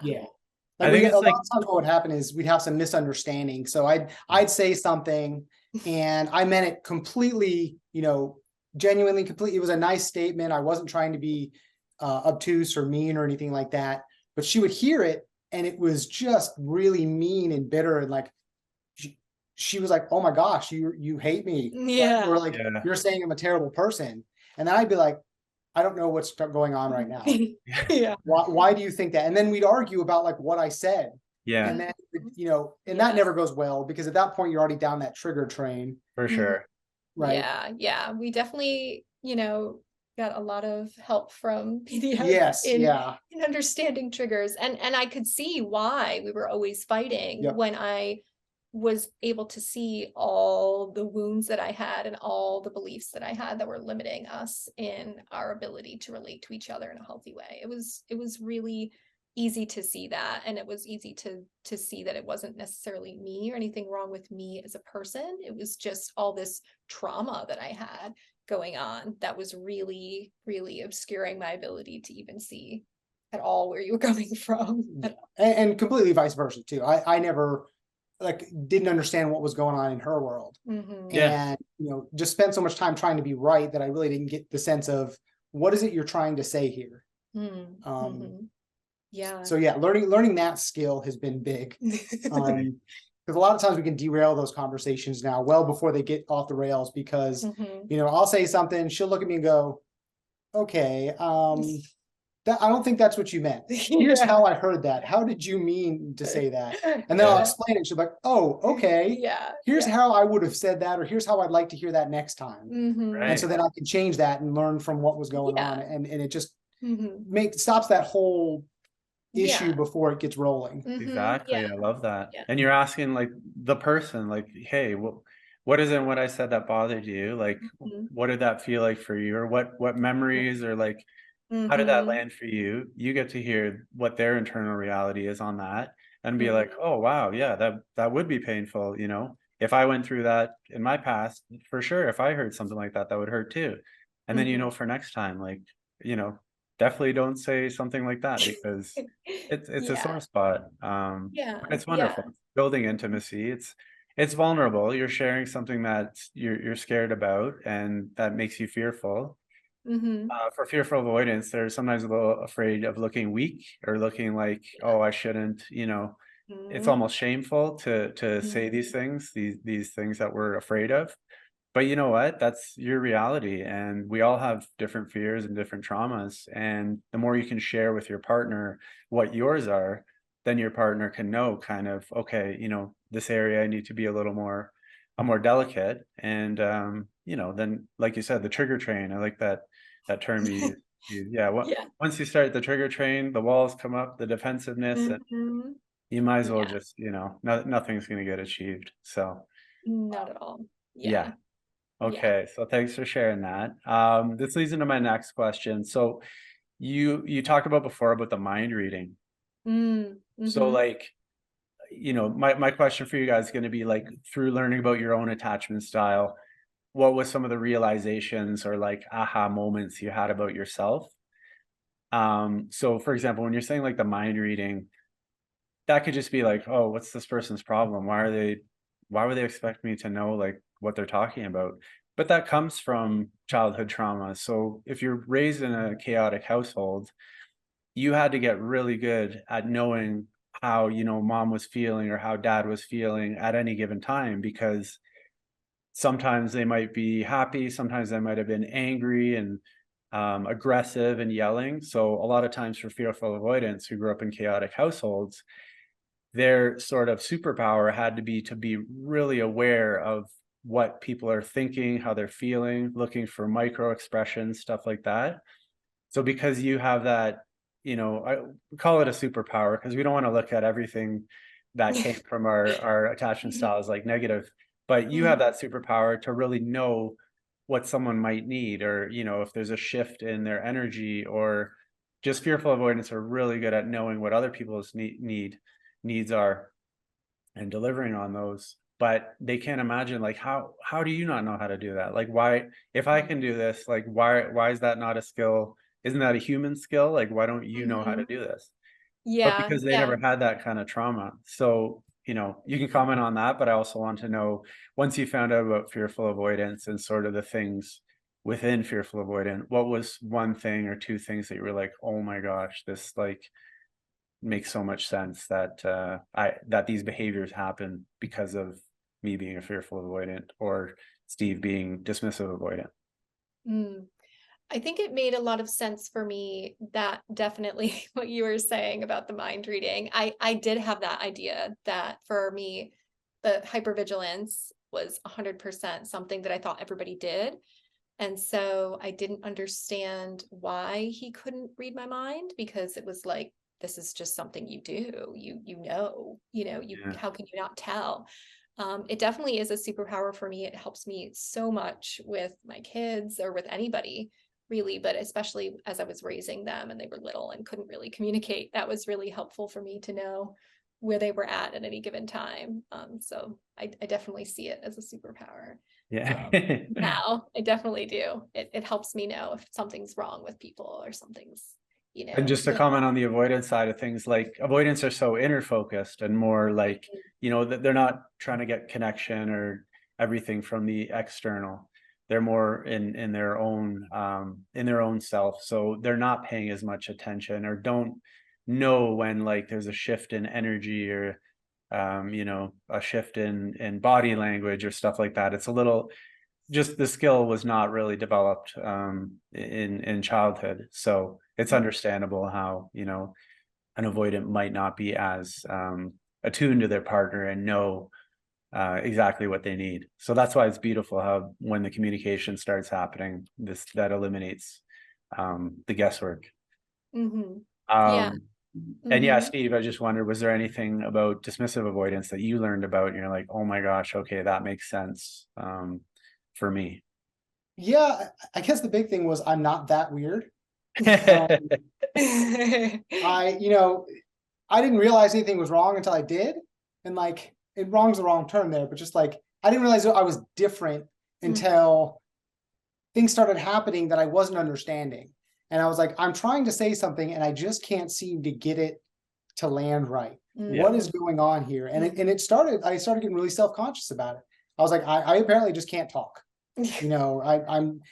Like I think a lot of times what would happen is we'd have some misunderstanding. So I'd say something and I meant it completely, genuinely completely. It was a nice statement. I wasn't trying to be obtuse or mean or anything like that, but she would hear it and it was just really mean and bitter. And like, she was like, oh my gosh, you hate me. Yeah. Or like, you're saying I'm a terrible person. And then I'd be like, I don't know what's going on right now. Yeah. Why do you think that? And then we'd argue about like what I said. Yeah. And then, that never goes well because at that point you're already down that trigger train. For sure. Right. Yeah. Yeah. We definitely, got a lot of help from PDS in understanding triggers. And I could see why we were always fighting when I was able to see all the wounds that I had and all the beliefs that I had that were limiting us in our ability to relate to each other in a healthy way. It was really easy to see that. And it was easy to see that it wasn't necessarily me or anything wrong with me as a person. It was just all this trauma that I had going on that was really, really obscuring my ability to even see at all where you were coming from. And completely vice versa too. I never didn't understand what was going on in her world. And, just spent so much time trying to be right that I really didn't get the sense of what is it you're trying to say here? Yeah. So learning that skill has been big. Because a lot of times we can derail those conversations now well before they get off the rails because, I'll say something, she'll look at me and go, okay, I don't think that's what you meant. Here's how I heard that. How did you mean to say that? And then I'll explain it. She'll be like, oh, okay. Here's how I would have said that, or here's how I'd like to hear that next time. Right. And so then I can change that and learn from what was going on. And it just stops that whole issue before it gets rolling. Exactly. I love that. And you're asking like the person, like, hey, what is it what I said that bothered you? Like, what did that feel like for you? Or what memories or like, how did that land for you? You get to hear what their internal reality is on that and be like, oh, wow, yeah, that would be painful. If I went through that in my past, for sure, if I heard something like that, that would hurt too. And then, for next time, like, definitely don't say something like that because it's a sore spot. It's wonderful. Building intimacy. It's vulnerable. You're sharing something that you're scared about and that makes you fearful. For fearful avoidance, they're sometimes a little afraid of looking weak or looking like, oh, I shouldn't, it's almost shameful to say these things that we're afraid of. But you know what? That's your reality. And we all have different fears and different traumas. And the more you can share with your partner what yours are, then your partner can know kind of, okay, this area I need to be a more delicate. And, then like you said, the trigger train, I like that term you used. Yeah. Yeah. Once you start the trigger train, the walls come up, the defensiveness, and you might as well just, nothing's going to get achieved. So not at all. yeah. Okay. So thanks for sharing that. This leads into my next question. So you talked about before about the mind reading. So like, my question for you guys is going to be like, through learning about your own attachment style, what was some of the realizations or like aha moments you had about yourself? So for example, when you're saying like the mind reading, that could just be like, oh, what's this person's problem? Why would they expect me to know like what they're talking about? But that comes from childhood trauma. So if you're raised in a chaotic household, you had to get really good at knowing how, mom was feeling or how dad was feeling at any given time, because sometimes they might be happy, sometimes they might have been angry and aggressive and yelling. So a lot of times for fearful avoidants who grew up in chaotic households, their sort of superpower had to be really aware of what people are thinking, how they're feeling, looking for micro expressions, stuff like that. So because you have that, I call it a superpower because we don't want to look at everything that came from our attachment styles like negative, but you have that superpower to really know what someone might need, or, if there's a shift in their energy, or just fearful avoidants are really good at knowing what other people's needs are and delivering on those. But they can't imagine like, how do you not know how to do that? Like, why, if I can do this, like, why is that not a skill? Isn't that a human skill? Like, why don't you know how to do this? But because they never had that kind of trauma. So, you can comment on that, but I also want to know, once you found out about fearful avoidance and sort of the things within fearful avoidant, what was one thing or two things that you were like, oh my gosh, this like makes so much sense that that these behaviors happen because of me being a fearful avoidant or Steve being dismissive avoidant? I think it made a lot of sense for me, that definitely what you were saying about the mind reading. I did have that idea that for me, the hypervigilance was 100% something that I thought everybody did. And so I didn't understand why he couldn't read my mind, because it was like, this is just something you do, how can you not tell? It definitely is a superpower for me. It helps me so much with my kids or with anybody, really, but especially as I was raising them and they were little and couldn't really communicate, that was really helpful for me to know where they were at any given time. So I definitely see it as a superpower. Yeah. Now I definitely do. It helps me know if something's wrong with people or something's, And just to comment on the avoidance side of things, like avoidants are so inner focused and more like, that they're not trying to get connection or everything from the external. They're more in their own self. So they're not paying as much attention, or don't know when like there's a shift in energy, or a shift in body language or stuff like that. It's a little, just the skill was not really developed in childhood. So it's understandable how, an avoidant might not be as attuned to their partner and know exactly what they need. So that's why it's beautiful how when the communication starts happening, that eliminates the guesswork. And yeah, Steve, I just wondered, was there anything about dismissive avoidance that you learned about and you're like, oh my gosh, okay, that makes sense for me? Yeah, I guess the big thing was I'm not that weird. I didn't realize anything was wrong until I did. And like, wrong's the wrong term there, but just like, I didn't realize I was different until things started happening that I wasn't understanding. And I was like, I'm trying to say something and I just can't seem to get it to land right. What is going on here? And I started getting really self-conscious about it. I was like, I apparently just can't talk. And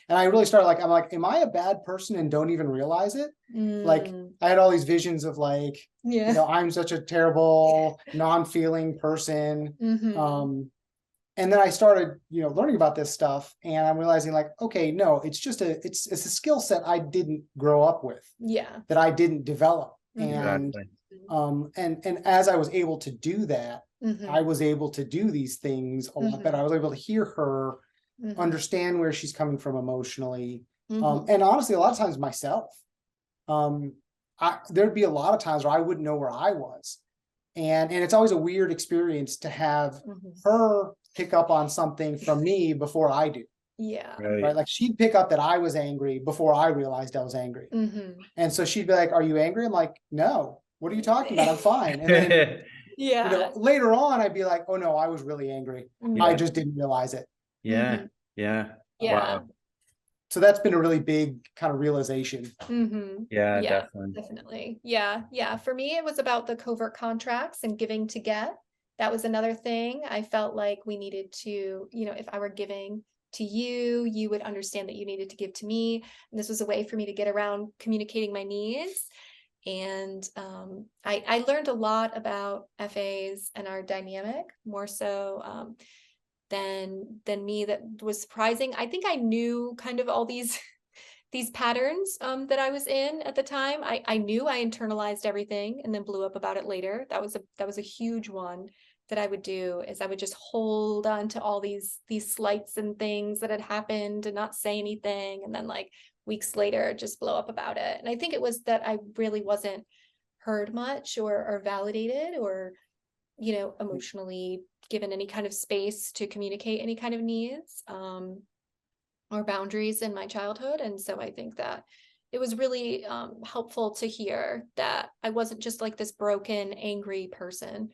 I really started like, I'm like, am I a bad person and don't even realize it? Like I had all these visions of like, I'm such a terrible non-feeling person. And then I started, learning about this stuff, and I'm realizing like, okay, no, it's just it's a skill set I didn't grow up with, that I didn't develop. And as I was able to do that, I was able to do these things a lot better. I was able to hear her understand where she's coming from emotionally. And honestly, a lot of times myself, there'd be a lot of times where I wouldn't know where I was. And it's always a weird experience to have her pick up on something from me before I do. Yeah. Right. Like she'd pick up that I was angry before I realized I was angry. And so she'd be like, are you angry? I'm like, no, what are you talking about? I'm fine. And then, later on, I'd be like, oh no, I was really angry. I just didn't realize it. Yeah. Wow. So that's been a really big kind of realization. Yeah, definitely. Yeah. For me, it was about the covert contracts and giving to get. That was another thing. I felt like we needed to, if I were giving to you, you would understand that you needed to give to me. And this was a way for me to get around communicating my needs. And I learned a lot about FAs and our dynamic, more so than me. That was surprising. I think I knew kind of all these patterns that I was in at the time. I knew I internalized everything and then blew up about it later. That was a huge one that I would do, is I would just hold on to all these slights and things that had happened and not say anything, and then like weeks later just blow up about it. And I think it was that I really wasn't heard much or validated or emotionally given any kind of space to communicate any kind of needs or boundaries in my childhood. And so I think that it was really helpful to hear that I wasn't just like this broken, angry person,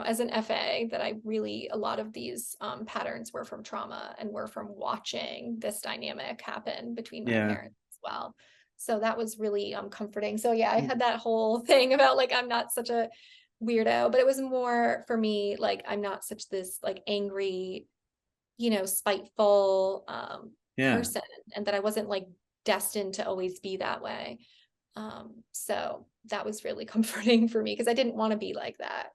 as an FA, that a lot of these patterns were from trauma and were from watching this dynamic happen between my parents as well. So that was really comforting. So I had that whole thing about like, I'm not such a weirdo, but it was more for me, like, I'm not such this like angry, spiteful person, and that I wasn't like destined to always be that way. So that was really comforting for me, because I didn't want to be like that.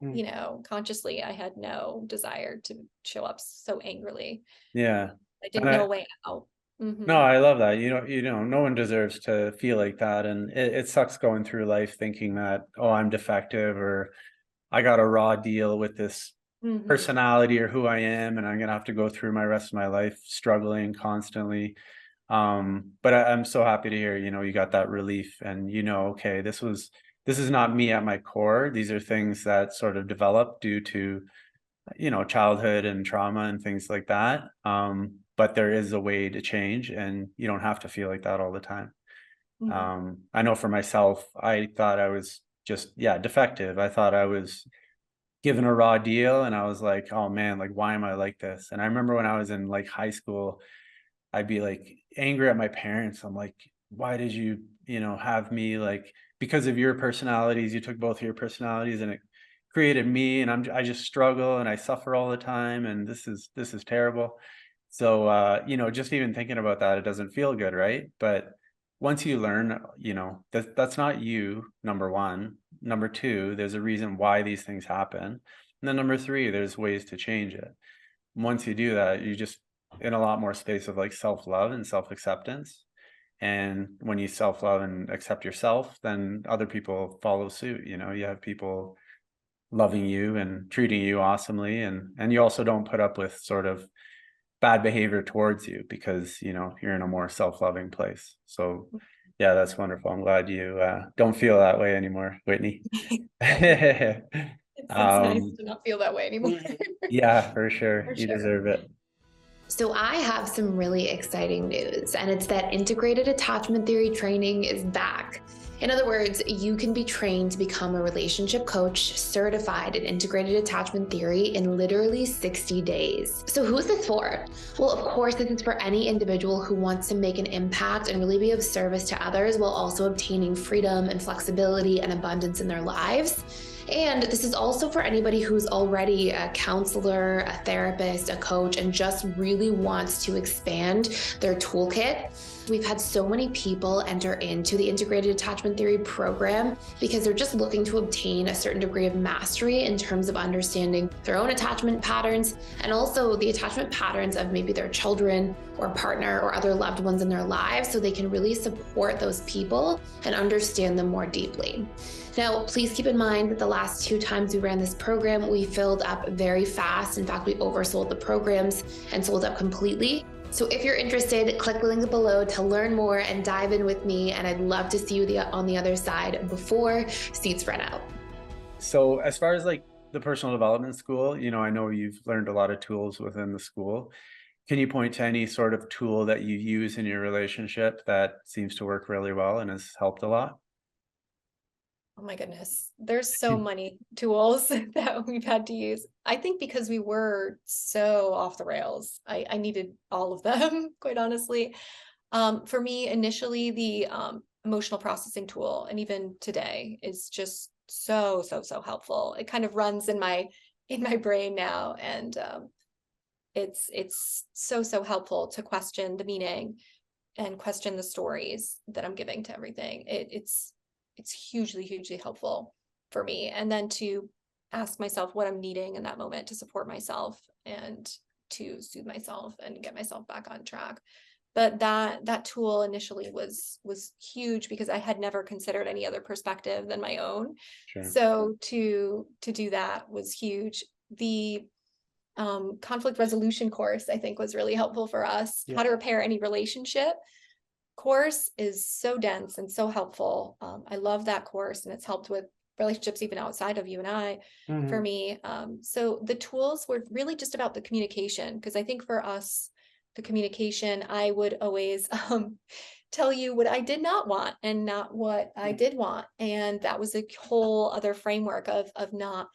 Consciously, I had no desire to show up so angrily. I didn't know a way out. No, I love that. No one deserves to feel like that. And it sucks going through life thinking that, oh, I'm defective, or I got a raw deal with this personality or who I am, and I'm going to have to go through my rest of my life struggling constantly. But I'm so happy to hear, you got that relief, and okay, this is not me at my core. These are things that sort of develop due to, childhood and trauma and things like that. But there is a way to change, and you don't have to feel like that all the time. I know for myself, I thought I was just, defective. I thought I was given a raw deal, and I was like, oh man, like, why am I like this? And I remember when I was in like high school, I'd be like angry at my parents. I'm like, why did you, have me, like, because of your personalities, you took both of your personalities and it created me, and I just struggle and I suffer all the time, and this is terrible. So, just even thinking about that, it doesn't feel good, right? But once you learn, that's not you, number one. Number two, there's a reason why these things happen. And then number three, there's ways to change it. Once you do that, you just in a lot more space of like self-love and self-acceptance. And when you self-love and accept yourself, then other people follow suit. You have people loving you and treating you awesomely. And you also don't put up with sort of bad behavior towards you, because you're in a more self-loving place. So that's wonderful. I'm glad you don't feel that way anymore, Whitney. It's nice to not feel that way anymore. For sure. You deserve it. So I have some really exciting news, and it's that integrated attachment theory training is back. In other words, you can be trained to become a relationship coach certified in integrated attachment theory in literally 60 days. So who's this for? Well, of course, this is for any individual who wants to make an impact and really be of service to others while also obtaining freedom and flexibility and abundance in their lives. And this is also for anybody who's already a counselor, a therapist, a coach, and just really wants to expand their toolkit. We've had so many people enter into the integrated attachment theory program because they're just looking to obtain a certain degree of mastery in terms of understanding their own attachment patterns and also the attachment patterns of maybe their children or partner or other loved ones in their lives, so they can really support those people and understand them more deeply. Now, please keep in mind that the last 2 times we ran this program, we filled up very fast. In fact, we oversold the programs and sold out completely. So if you're interested, click the link below to learn more and dive in with me. And I'd love to see you on the other side before seats run out. So as far as like the personal development school, I know you've learned a lot of tools within the school. Can you point to any sort of tool that you use in your relationship that seems to work really well and has helped a lot? Oh my goodness. There's so many tools that we've had to use. I think because we were so off the rails, I needed all of them, quite honestly. For me, initially, the emotional processing tool, and even today, is just so helpful. It kind of runs in my brain now, and it's so helpful to question the meaning and question the stories that I'm giving to everything. It's hugely helpful for me. And then to ask myself what I'm needing in that moment to support myself and to soothe myself and get myself back on track. But that tool initially was huge because I had never considered any other perspective than my own. Sure. So to do that was huge. The conflict resolution course, I think, was really helpful for us. Yeah. How to repair any relationship course is so dense and so helpful. I love that course, and it's helped with relationships even outside of you and I, for me. So the tools were really just about the communication, because I think for us, the communication, I would always tell you what I did not want and not what I did want. And that was a whole other framework of not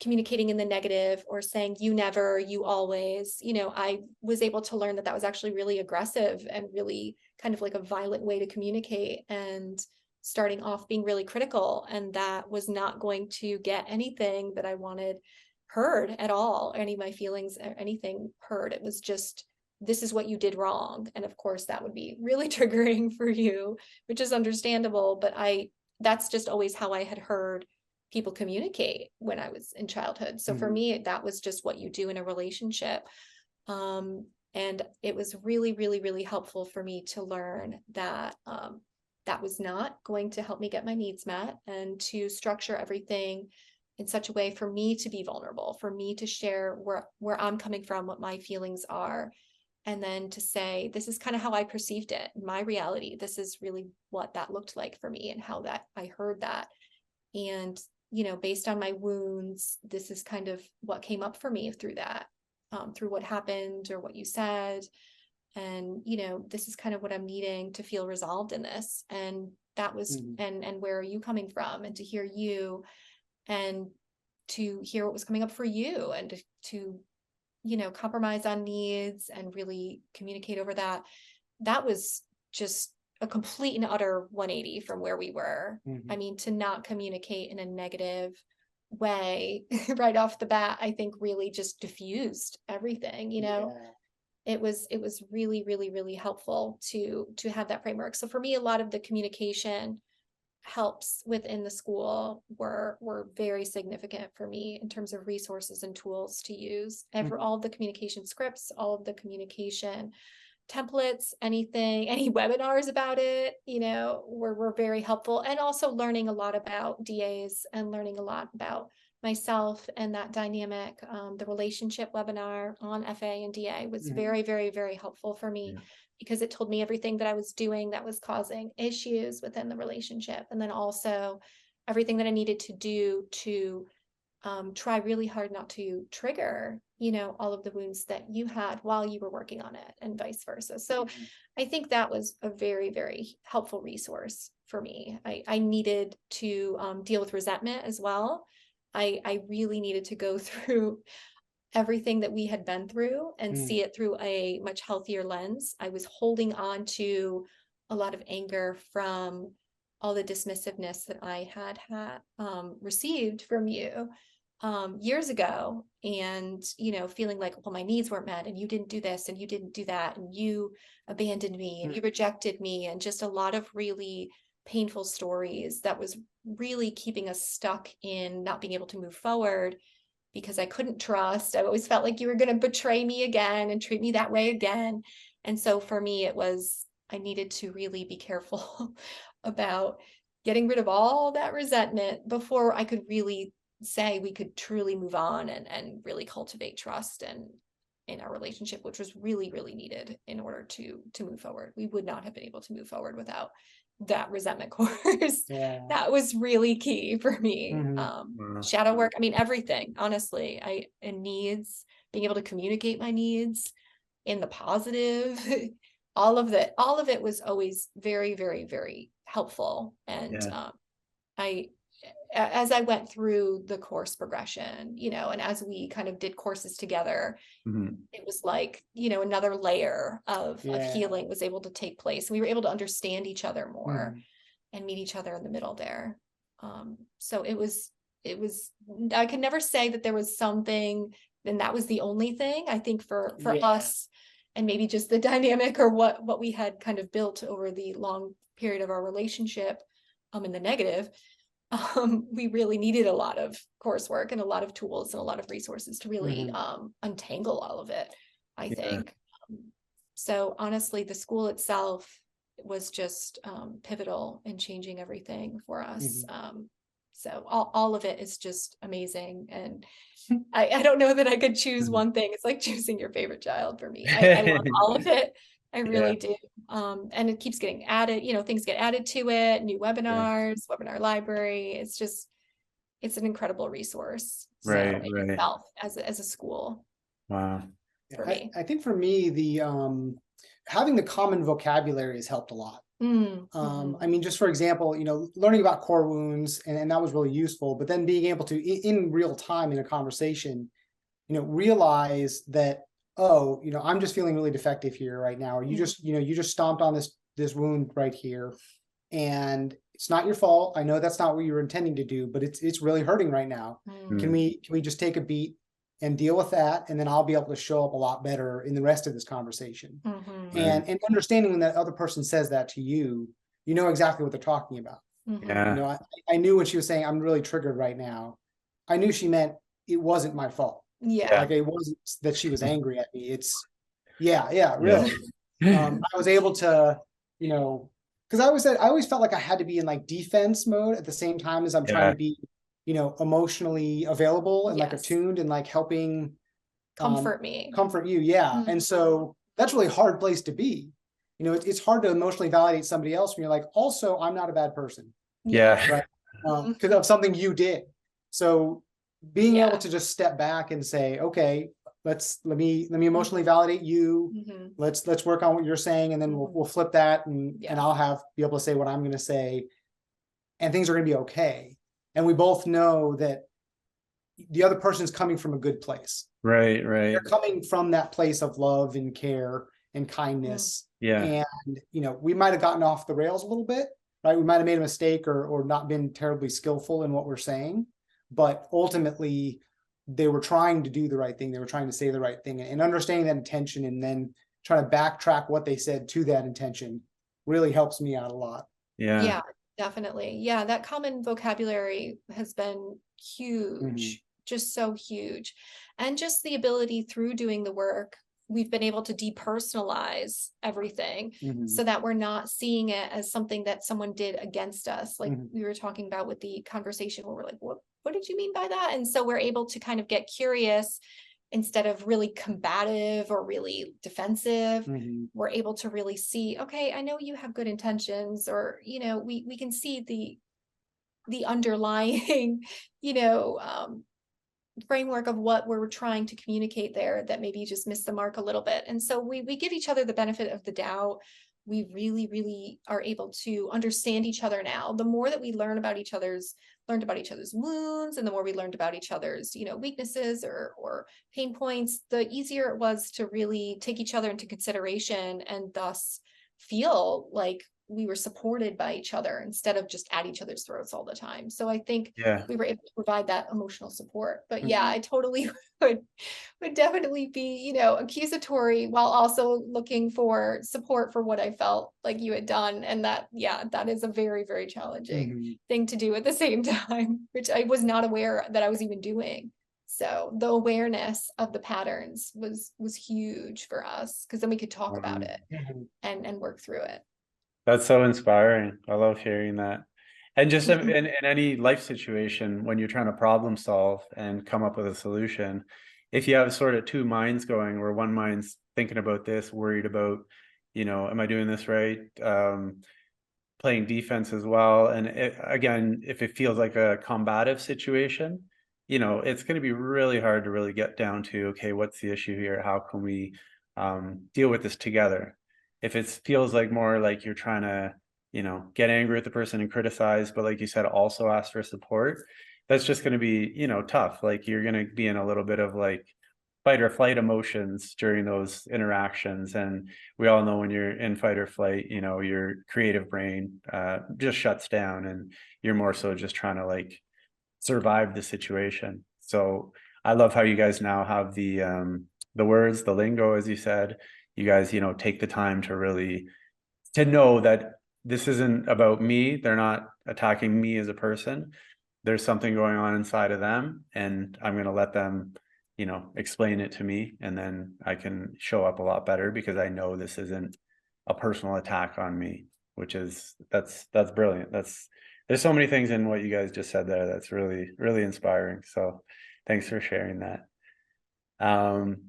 communicating in the negative or saying you never, you always. I was able to learn that was actually really aggressive and really kind of like a violent way to communicate, and starting off being really critical, and that was not going to get anything that I wanted heard at all, any of my feelings or anything heard. It was just, this is what you did wrong. And of course that would be really triggering for you, which is understandable, but that's just always how I had heard people communicate when I was in childhood. So for me, that was just what you do in a relationship. And it was really helpful for me to learn that that was not going to help me get my needs met, and to structure everything in such a way for me to be vulnerable, for me to share where I'm coming from, what my feelings are, and then to say, this is kind of how I perceived it, my reality. This is really what that looked like for me and how that I heard that. And based on my wounds, this is kind of what came up for me through that, through what happened or what you said. And, this is kind of what I'm needing to feel resolved in this. And that was, and where are you coming from? And to hear you, and to hear what was coming up for you, and to compromise on needs and really communicate over that. That was just a complete and utter 180 from where we were. I mean, to not communicate in a negative way right off the bat, I think really just diffused everything. It was really helpful to have that framework. So for me, a lot of the communication helps within the school were very significant for me in terms of resources and tools to use. All of the communication scripts, all of the communication templates, any webinars about it, were very helpful. And also learning a lot about DAs and learning a lot about myself and that dynamic. The relationship webinar on FA and DA was very helpful for me, because it told me everything that I was doing that was causing issues within the relationship. And then also everything that I needed to do to try really hard not to trigger, all of the wounds that you had while you were working on it, and vice versa. So I think that was a very helpful resource for me. I needed to deal with resentment as well. I really needed to go through everything that we had been through and see it through a much healthier lens. I was holding on to a lot of anger from all the dismissiveness that I had received from you. years ago, and, you know, feeling like, well, my needs weren't met, and you didn't do this, and you didn't do that, and you abandoned me, and you rejected me, and just a lot of really painful stories that was really keeping us stuck in not being able to move forward, because I couldn't trust. I always felt like you were going to betray me again and treat me that way again. And so for me, it was, I needed to really be careful about getting rid of all that resentment before I could really say we could truly move on and really cultivate trust and in our relationship, which was really, really needed in order to move forward. We would not have been able to move forward without that resentment course. That was really key for me. Shadow work, I mean, everything, honestly, and needs, being able to communicate my needs in the positive, all of it was always very, very, very helpful. And as I went through the course progression, you know, and as we kind of did courses together, it was like, you know, another layer of healing was able to take place. We were able to understand each other more and meet each other in the middle there. So it was, I could never say that there was something, and that was the only thing. I think for us, and maybe just the dynamic or what we had kind of built over the long period of our relationship, in the negative, we really needed a lot of coursework and a lot of tools and a lot of resources to really untangle all of it, I think. So honestly, the school itself was just pivotal in changing everything for us. So all of it is just amazing. And I don't know that I could choose one thing. It's like choosing your favorite child for me. I love all of it. I really do. And it keeps getting added, you know, things get added to it, new webinars, webinar library. It's an incredible resource. Right. Itself as a school. Wow. For me. I think for me, the having the common vocabulary has helped a lot. I mean, just for example, you know, learning about core wounds, and that was really useful, but then being able to, in real time in a conversation, you know, realize that, oh, you know, I'm just feeling really defective here right now, or you just, you know, you just stomped on this wound right here, and it's not your fault. I know that's not what you were intending to do, but it's really hurting right now. Can we just take a beat and deal with that, and then I'll be able to show up a lot better in the rest of this conversation. And understanding when that other person says that to you, you know exactly what they're talking about. You know, I knew when she was saying, I'm really triggered right now, I knew she meant it wasn't my fault. Like, it wasn't that she was angry at me. It's really. I was able to, you know, because I always felt like I had to be in like defense mode at the same time as I'm trying to be, you know, emotionally available and like attuned and like helping comfort you. And so that's really a hard place to be. You know, it's hard to emotionally validate somebody else when you're like, also, I'm not a bad person. Right. Because of something you did. So being able to just step back and say, okay, let me emotionally validate you. Let's work on what you're saying, and then we'll flip that, and I'll be able to say what I'm going to say, and things are going to be okay. And we both know that the other person's coming from a good place. Right. They're coming from that place of love and care and kindness. And, you know, we might have gotten off the rails a little bit, right? We might have made a mistake or not been terribly skillful in what we're saying, but ultimately they were trying to do the right thing. They were trying to say the right thing, and understanding that intention and then trying to backtrack what they said to that intention really helps me out a lot. Yeah, definitely. Yeah, that common vocabulary has been huge, just so huge. And just the ability through doing the work, we've been able to depersonalize everything so that we're not seeing it as something that someone did against us. Like we were talking about with the conversation where we're like, what did you mean by that? And so we're able to kind of get curious instead of really combative or really defensive. We're able to really see, okay, I know you have good intentions, or, you know, we can see the underlying, you know, framework of what we're trying to communicate there that maybe you just missed the mark a little bit. And so we give each other the benefit of the doubt. We really, really are able to understand each other now. The more that we learned about each other's wounds, and the more we learned about each other's, you know, weaknesses or pain points, the easier it was to really take each other into consideration, and thus feel like we were supported by each other instead of just at each other's throats all the time. So I think we were able to provide that emotional support. But yeah, I totally would definitely be, you know, accusatory while also looking for support for what I felt like you had done. And that, yeah, that is a very, very challenging thing to do at the same time, which I was not aware that I was even doing. So the awareness of the patterns was huge for us, because then we could talk about it and work through it. That's so inspiring. I love hearing that. And just in any life situation, when you're trying to problem solve and come up with a solution, if you have sort of two minds going, where one mind's thinking about this, worried about, you know, am I doing this right? Playing defense as well. And again, if it feels like a combative situation, you know, it's going to be really hard to really get down to, okay, what's the issue here? How can we deal with this together? If it feels like more like you're trying to, you know, get angry at the person and criticize, but like you said, also ask for support, that's just going to be, you know, tough. Like you're going to be in a little bit of like fight or flight emotions during those interactions. And we all know when you're in fight or flight, you know, your creative brain just shuts down, and you're more so just trying to like survive the situation. So I love how you guys now have the words, the lingo, as you said. You guys, you know, take the time to really to know that this isn't about me. They're not attacking me as a person. There's something going on inside of them, and I'm going to let them, you know, explain it to me, and then I can show up a lot better because I know this isn't a personal attack on me, which is that's brilliant. There's so many things in what you guys just said there that's really, really inspiring. So thanks for sharing that.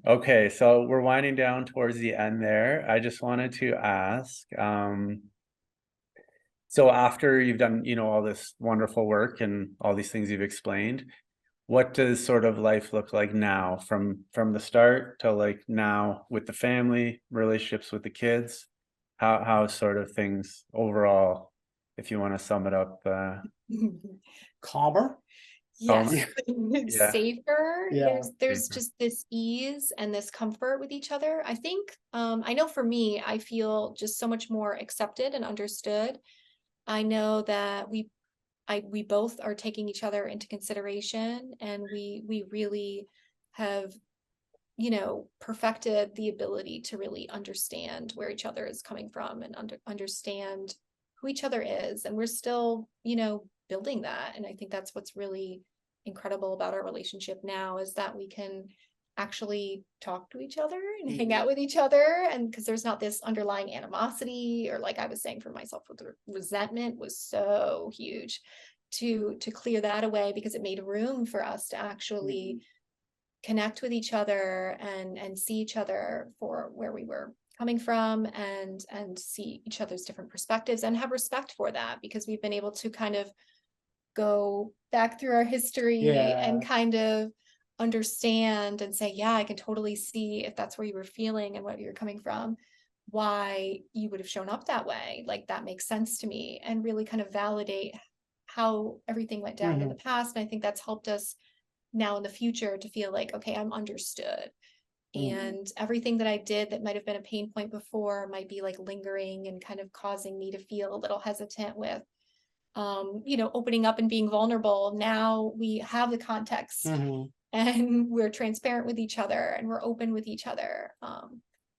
Okay, so we're winding down towards the end there. I just wanted to ask, so after you've done, you know, all this wonderful work and all these things you've explained, what does sort of life look like now from the start to like now with the family, relationships with the kids? How sort of things overall, if you want to sum it up? Calmer. Yes. Yeah. Safer. Yeah. There's just this ease and this comfort with each other. I think, I know for me, I feel just so much more accepted and understood. I know that we both are taking each other into consideration, and we really have, you know, perfected the ability to really understand where each other is coming from and understand who each other is. And we're still, you know, building that. And I think that's what's really incredible about our relationship now, is that we can actually talk to each other and hang out with each other. And because there's not this underlying animosity, or like I was saying for myself, with the resentment was so huge to clear that away, because it made room for us to actually connect with each other and see each other for where we were coming from, and see each other's different perspectives and have respect for that, because we've been able to kind of go back through our history and kind of understand and say, yeah, I can totally see if that's where you were feeling and what you're coming from, why you would have shown up that way. Like that makes sense to me, and really kind of validate how everything went down in the past. And I think that's helped us now in the future to feel like, okay, I'm understood. And everything that I did that might have been a pain point before might be like lingering and kind of causing me to feel a little hesitant with, you know, opening up and being vulnerable. Now we have the context and we're transparent with each other and we're open with each other.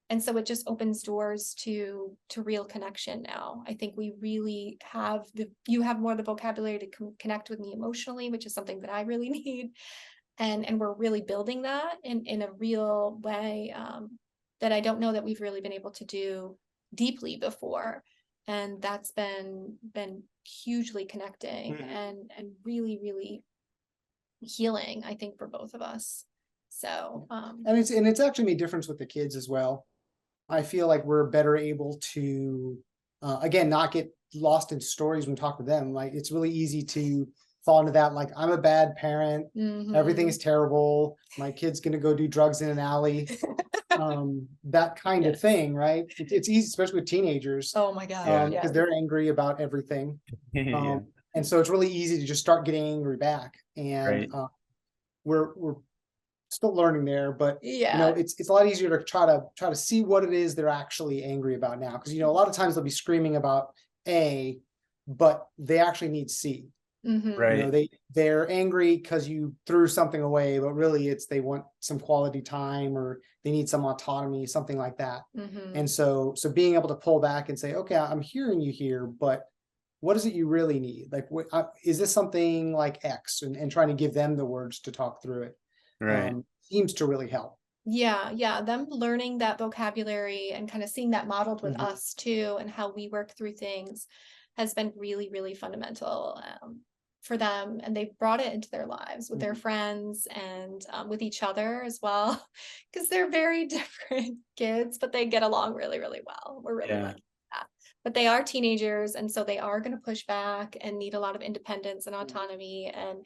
And so it just opens doors to real connection now. I think we really have you have more of the vocabulary to connect with me emotionally, which is something that I really need. And we're really building that in a real way, that I don't know that we've really been able to do deeply before. And that's been hugely connecting and really, really healing, I think, for both of us. So and it's actually made a difference with the kids as well. I feel like we're better able to again, not get lost in stories when we talk with them. Like it's really easy to fall into that, like I'm a bad parent, everything is terrible, my kid's gonna go do drugs in an alley. That kind of thing, right? It's easy, especially with teenagers. Oh my God. Because they're angry about everything. And so it's really easy to just start getting angry back. And we're still learning there, but you know, it's a lot easier to try to see what it is they're actually angry about now. Because you know, a lot of times they'll be screaming about A, but they actually need C. Right. You know, they're angry because you threw something away, but really they want some quality time, or they need some autonomy, something like that. And so being able to pull back and say, okay, I'm hearing you here, but what is it you really need? Like, is this something like X, and trying to give them the words to talk through it, Right. seems to really help. Yeah. Them learning that vocabulary and kind of seeing that modeled with us too, and how we work through things has been really, really fundamental for them. And they've brought it into their lives with their friends and with each other as well, because they're very different kids, but they get along really, really well. We're really lucky with that. But they are teenagers, and so they are going to push back and need a lot of independence and autonomy. And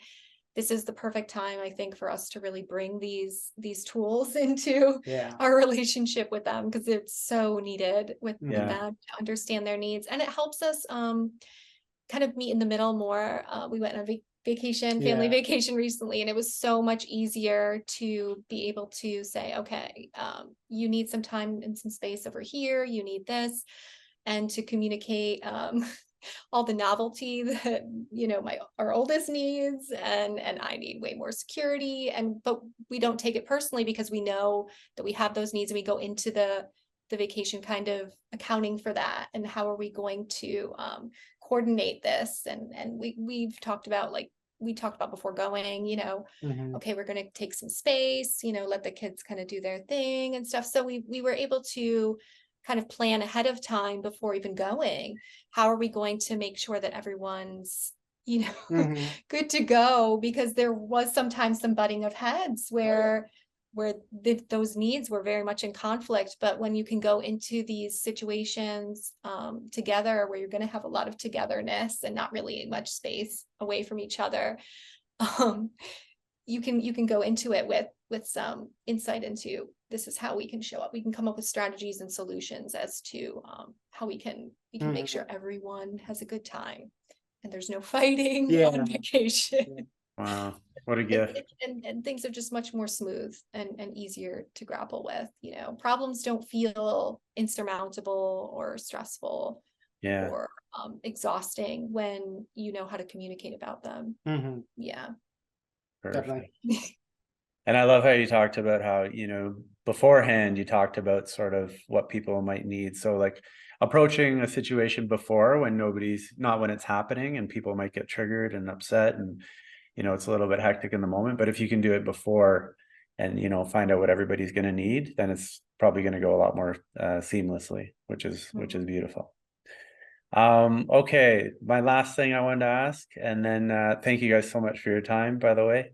this is the perfect time, I think, for us to really bring these tools into our relationship with them, because it's so needed with them to understand their needs. And it helps us kind of meet in the middle more. We went on a vacation, family vacation recently, and it was so much easier to be able to say, okay, you need some time and some space over here, you need this, and to communicate all the novelty that, you know, our oldest needs, and I need way more security, but we don't take it personally, because we know that we have those needs, and we go into the vacation kind of accounting for that, and how are we going to coordinate this, and we've talked about, like we talked about before going, you know, okay, we're going to take some space, you know, let the kids kind of do their thing and stuff. So we were able to kind of plan ahead of time before even going. How are we going to make sure that everyone's, you know, good to go? Because there was sometimes some butting of heads where those needs were very much in conflict. But when you can go into these situations together, where you're going to have a lot of togetherness and not really much space away from each other, you can go into it with some insight into, this is how we can show up. We can come up with strategies and solutions as to how we can make sure everyone has a good time and there's no fighting on vacation. Wow, what a gift. And things are just much more smooth and easier to grapple with. You know, problems don't feel insurmountable or stressful or exhausting when you know how to communicate about them. Yeah. Perfect. And I love how you talked about how, you know, beforehand you talked about sort of what people might need. So like approaching a situation before, when not when it's happening, and people might get triggered and upset, and, you know, it's a little bit hectic in the moment. But if you can do it before and, you know, find out what everybody's going to need, then it's probably going to go a lot more seamlessly, which is beautiful. Okay, my last thing I wanted to ask, and then thank you guys so much for your time, by the way.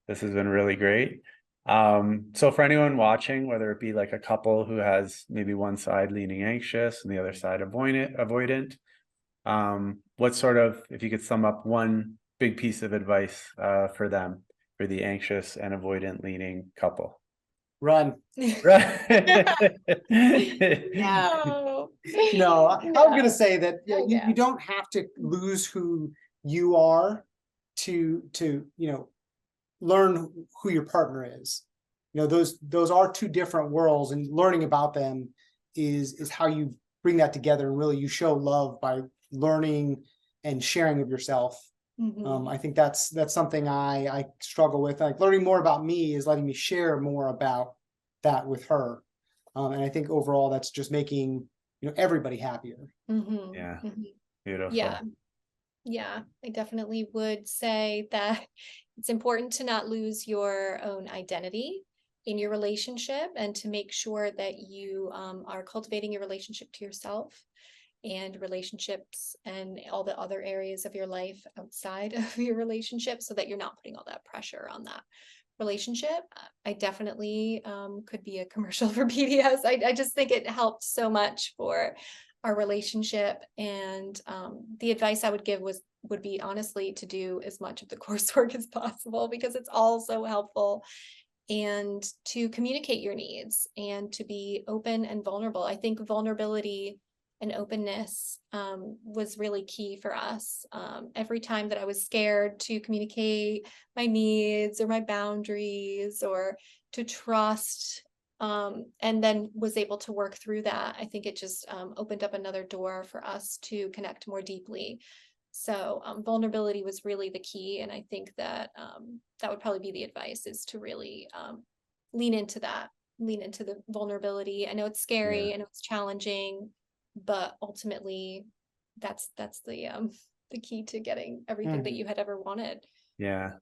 This has been really great. So for anyone watching, whether it be like a couple who has maybe one side leaning anxious and the other side avoidant, what sort of, if you could sum up one big piece of advice for them, for the anxious and avoidant leaning couple? Run. No, I'm going to say that you don't have to lose who you are to you know, learn who your partner is. You know, those are two different worlds, and learning about them is how you bring that together, and really you show love by learning and sharing of yourself. I think that's something I struggle with. Like, learning more about me is letting me share more about that with her, and I think overall that's just making, you know, everybody happier. Beautiful. Yeah, I definitely would say that it's important to not lose your own identity in your relationship, and to make sure that you are cultivating your relationship to yourself and relationships and all the other areas of your life outside of your relationship, so that you're not putting all that pressure on that relationship. I definitely could be a commercial for PBS. I just think it helped so much for our relationship. And the advice I would give would be honestly to do as much of the coursework as possible, because it's all so helpful, and to communicate your needs and to be open and vulnerable. I think vulnerability and openness was really key for us. Every time that I was scared to communicate my needs or my boundaries, or to trust and then was able to work through that. I think it just opened up another door for us to connect more deeply. So vulnerability was really the key. And I think that that would probably be the advice, is to really lean into the vulnerability. I know it's scary, I know it's challenging, but ultimately that's the key to getting everything that you had ever wanted. Yeah.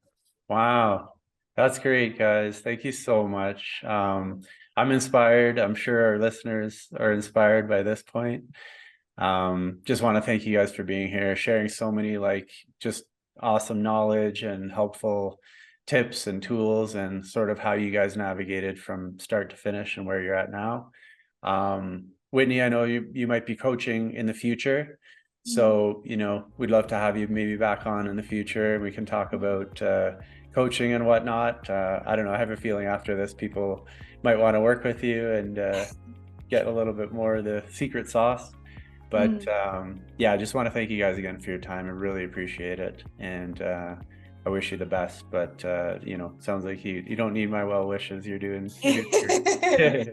Wow. That's great, guys. Thank you so much. I'm inspired. I'm sure our listeners are inspired by this point. Just want to thank you guys for being here, sharing so many like just awesome knowledge and helpful tips and tools, and sort of how you guys navigated from start to finish and where you're at now. Whitney, I know you might be coaching in the future. So, you know, we'd love to have you maybe back on in the future. We can talk about coaching and whatnot. I don't know. I have a feeling after this, people might want to work with you and get a little bit more of the secret sauce. But yeah, I just want to thank you guys again for your time. I really appreciate it. And I wish you the best. But, you know, sounds like you don't need my well wishes. You're doing great.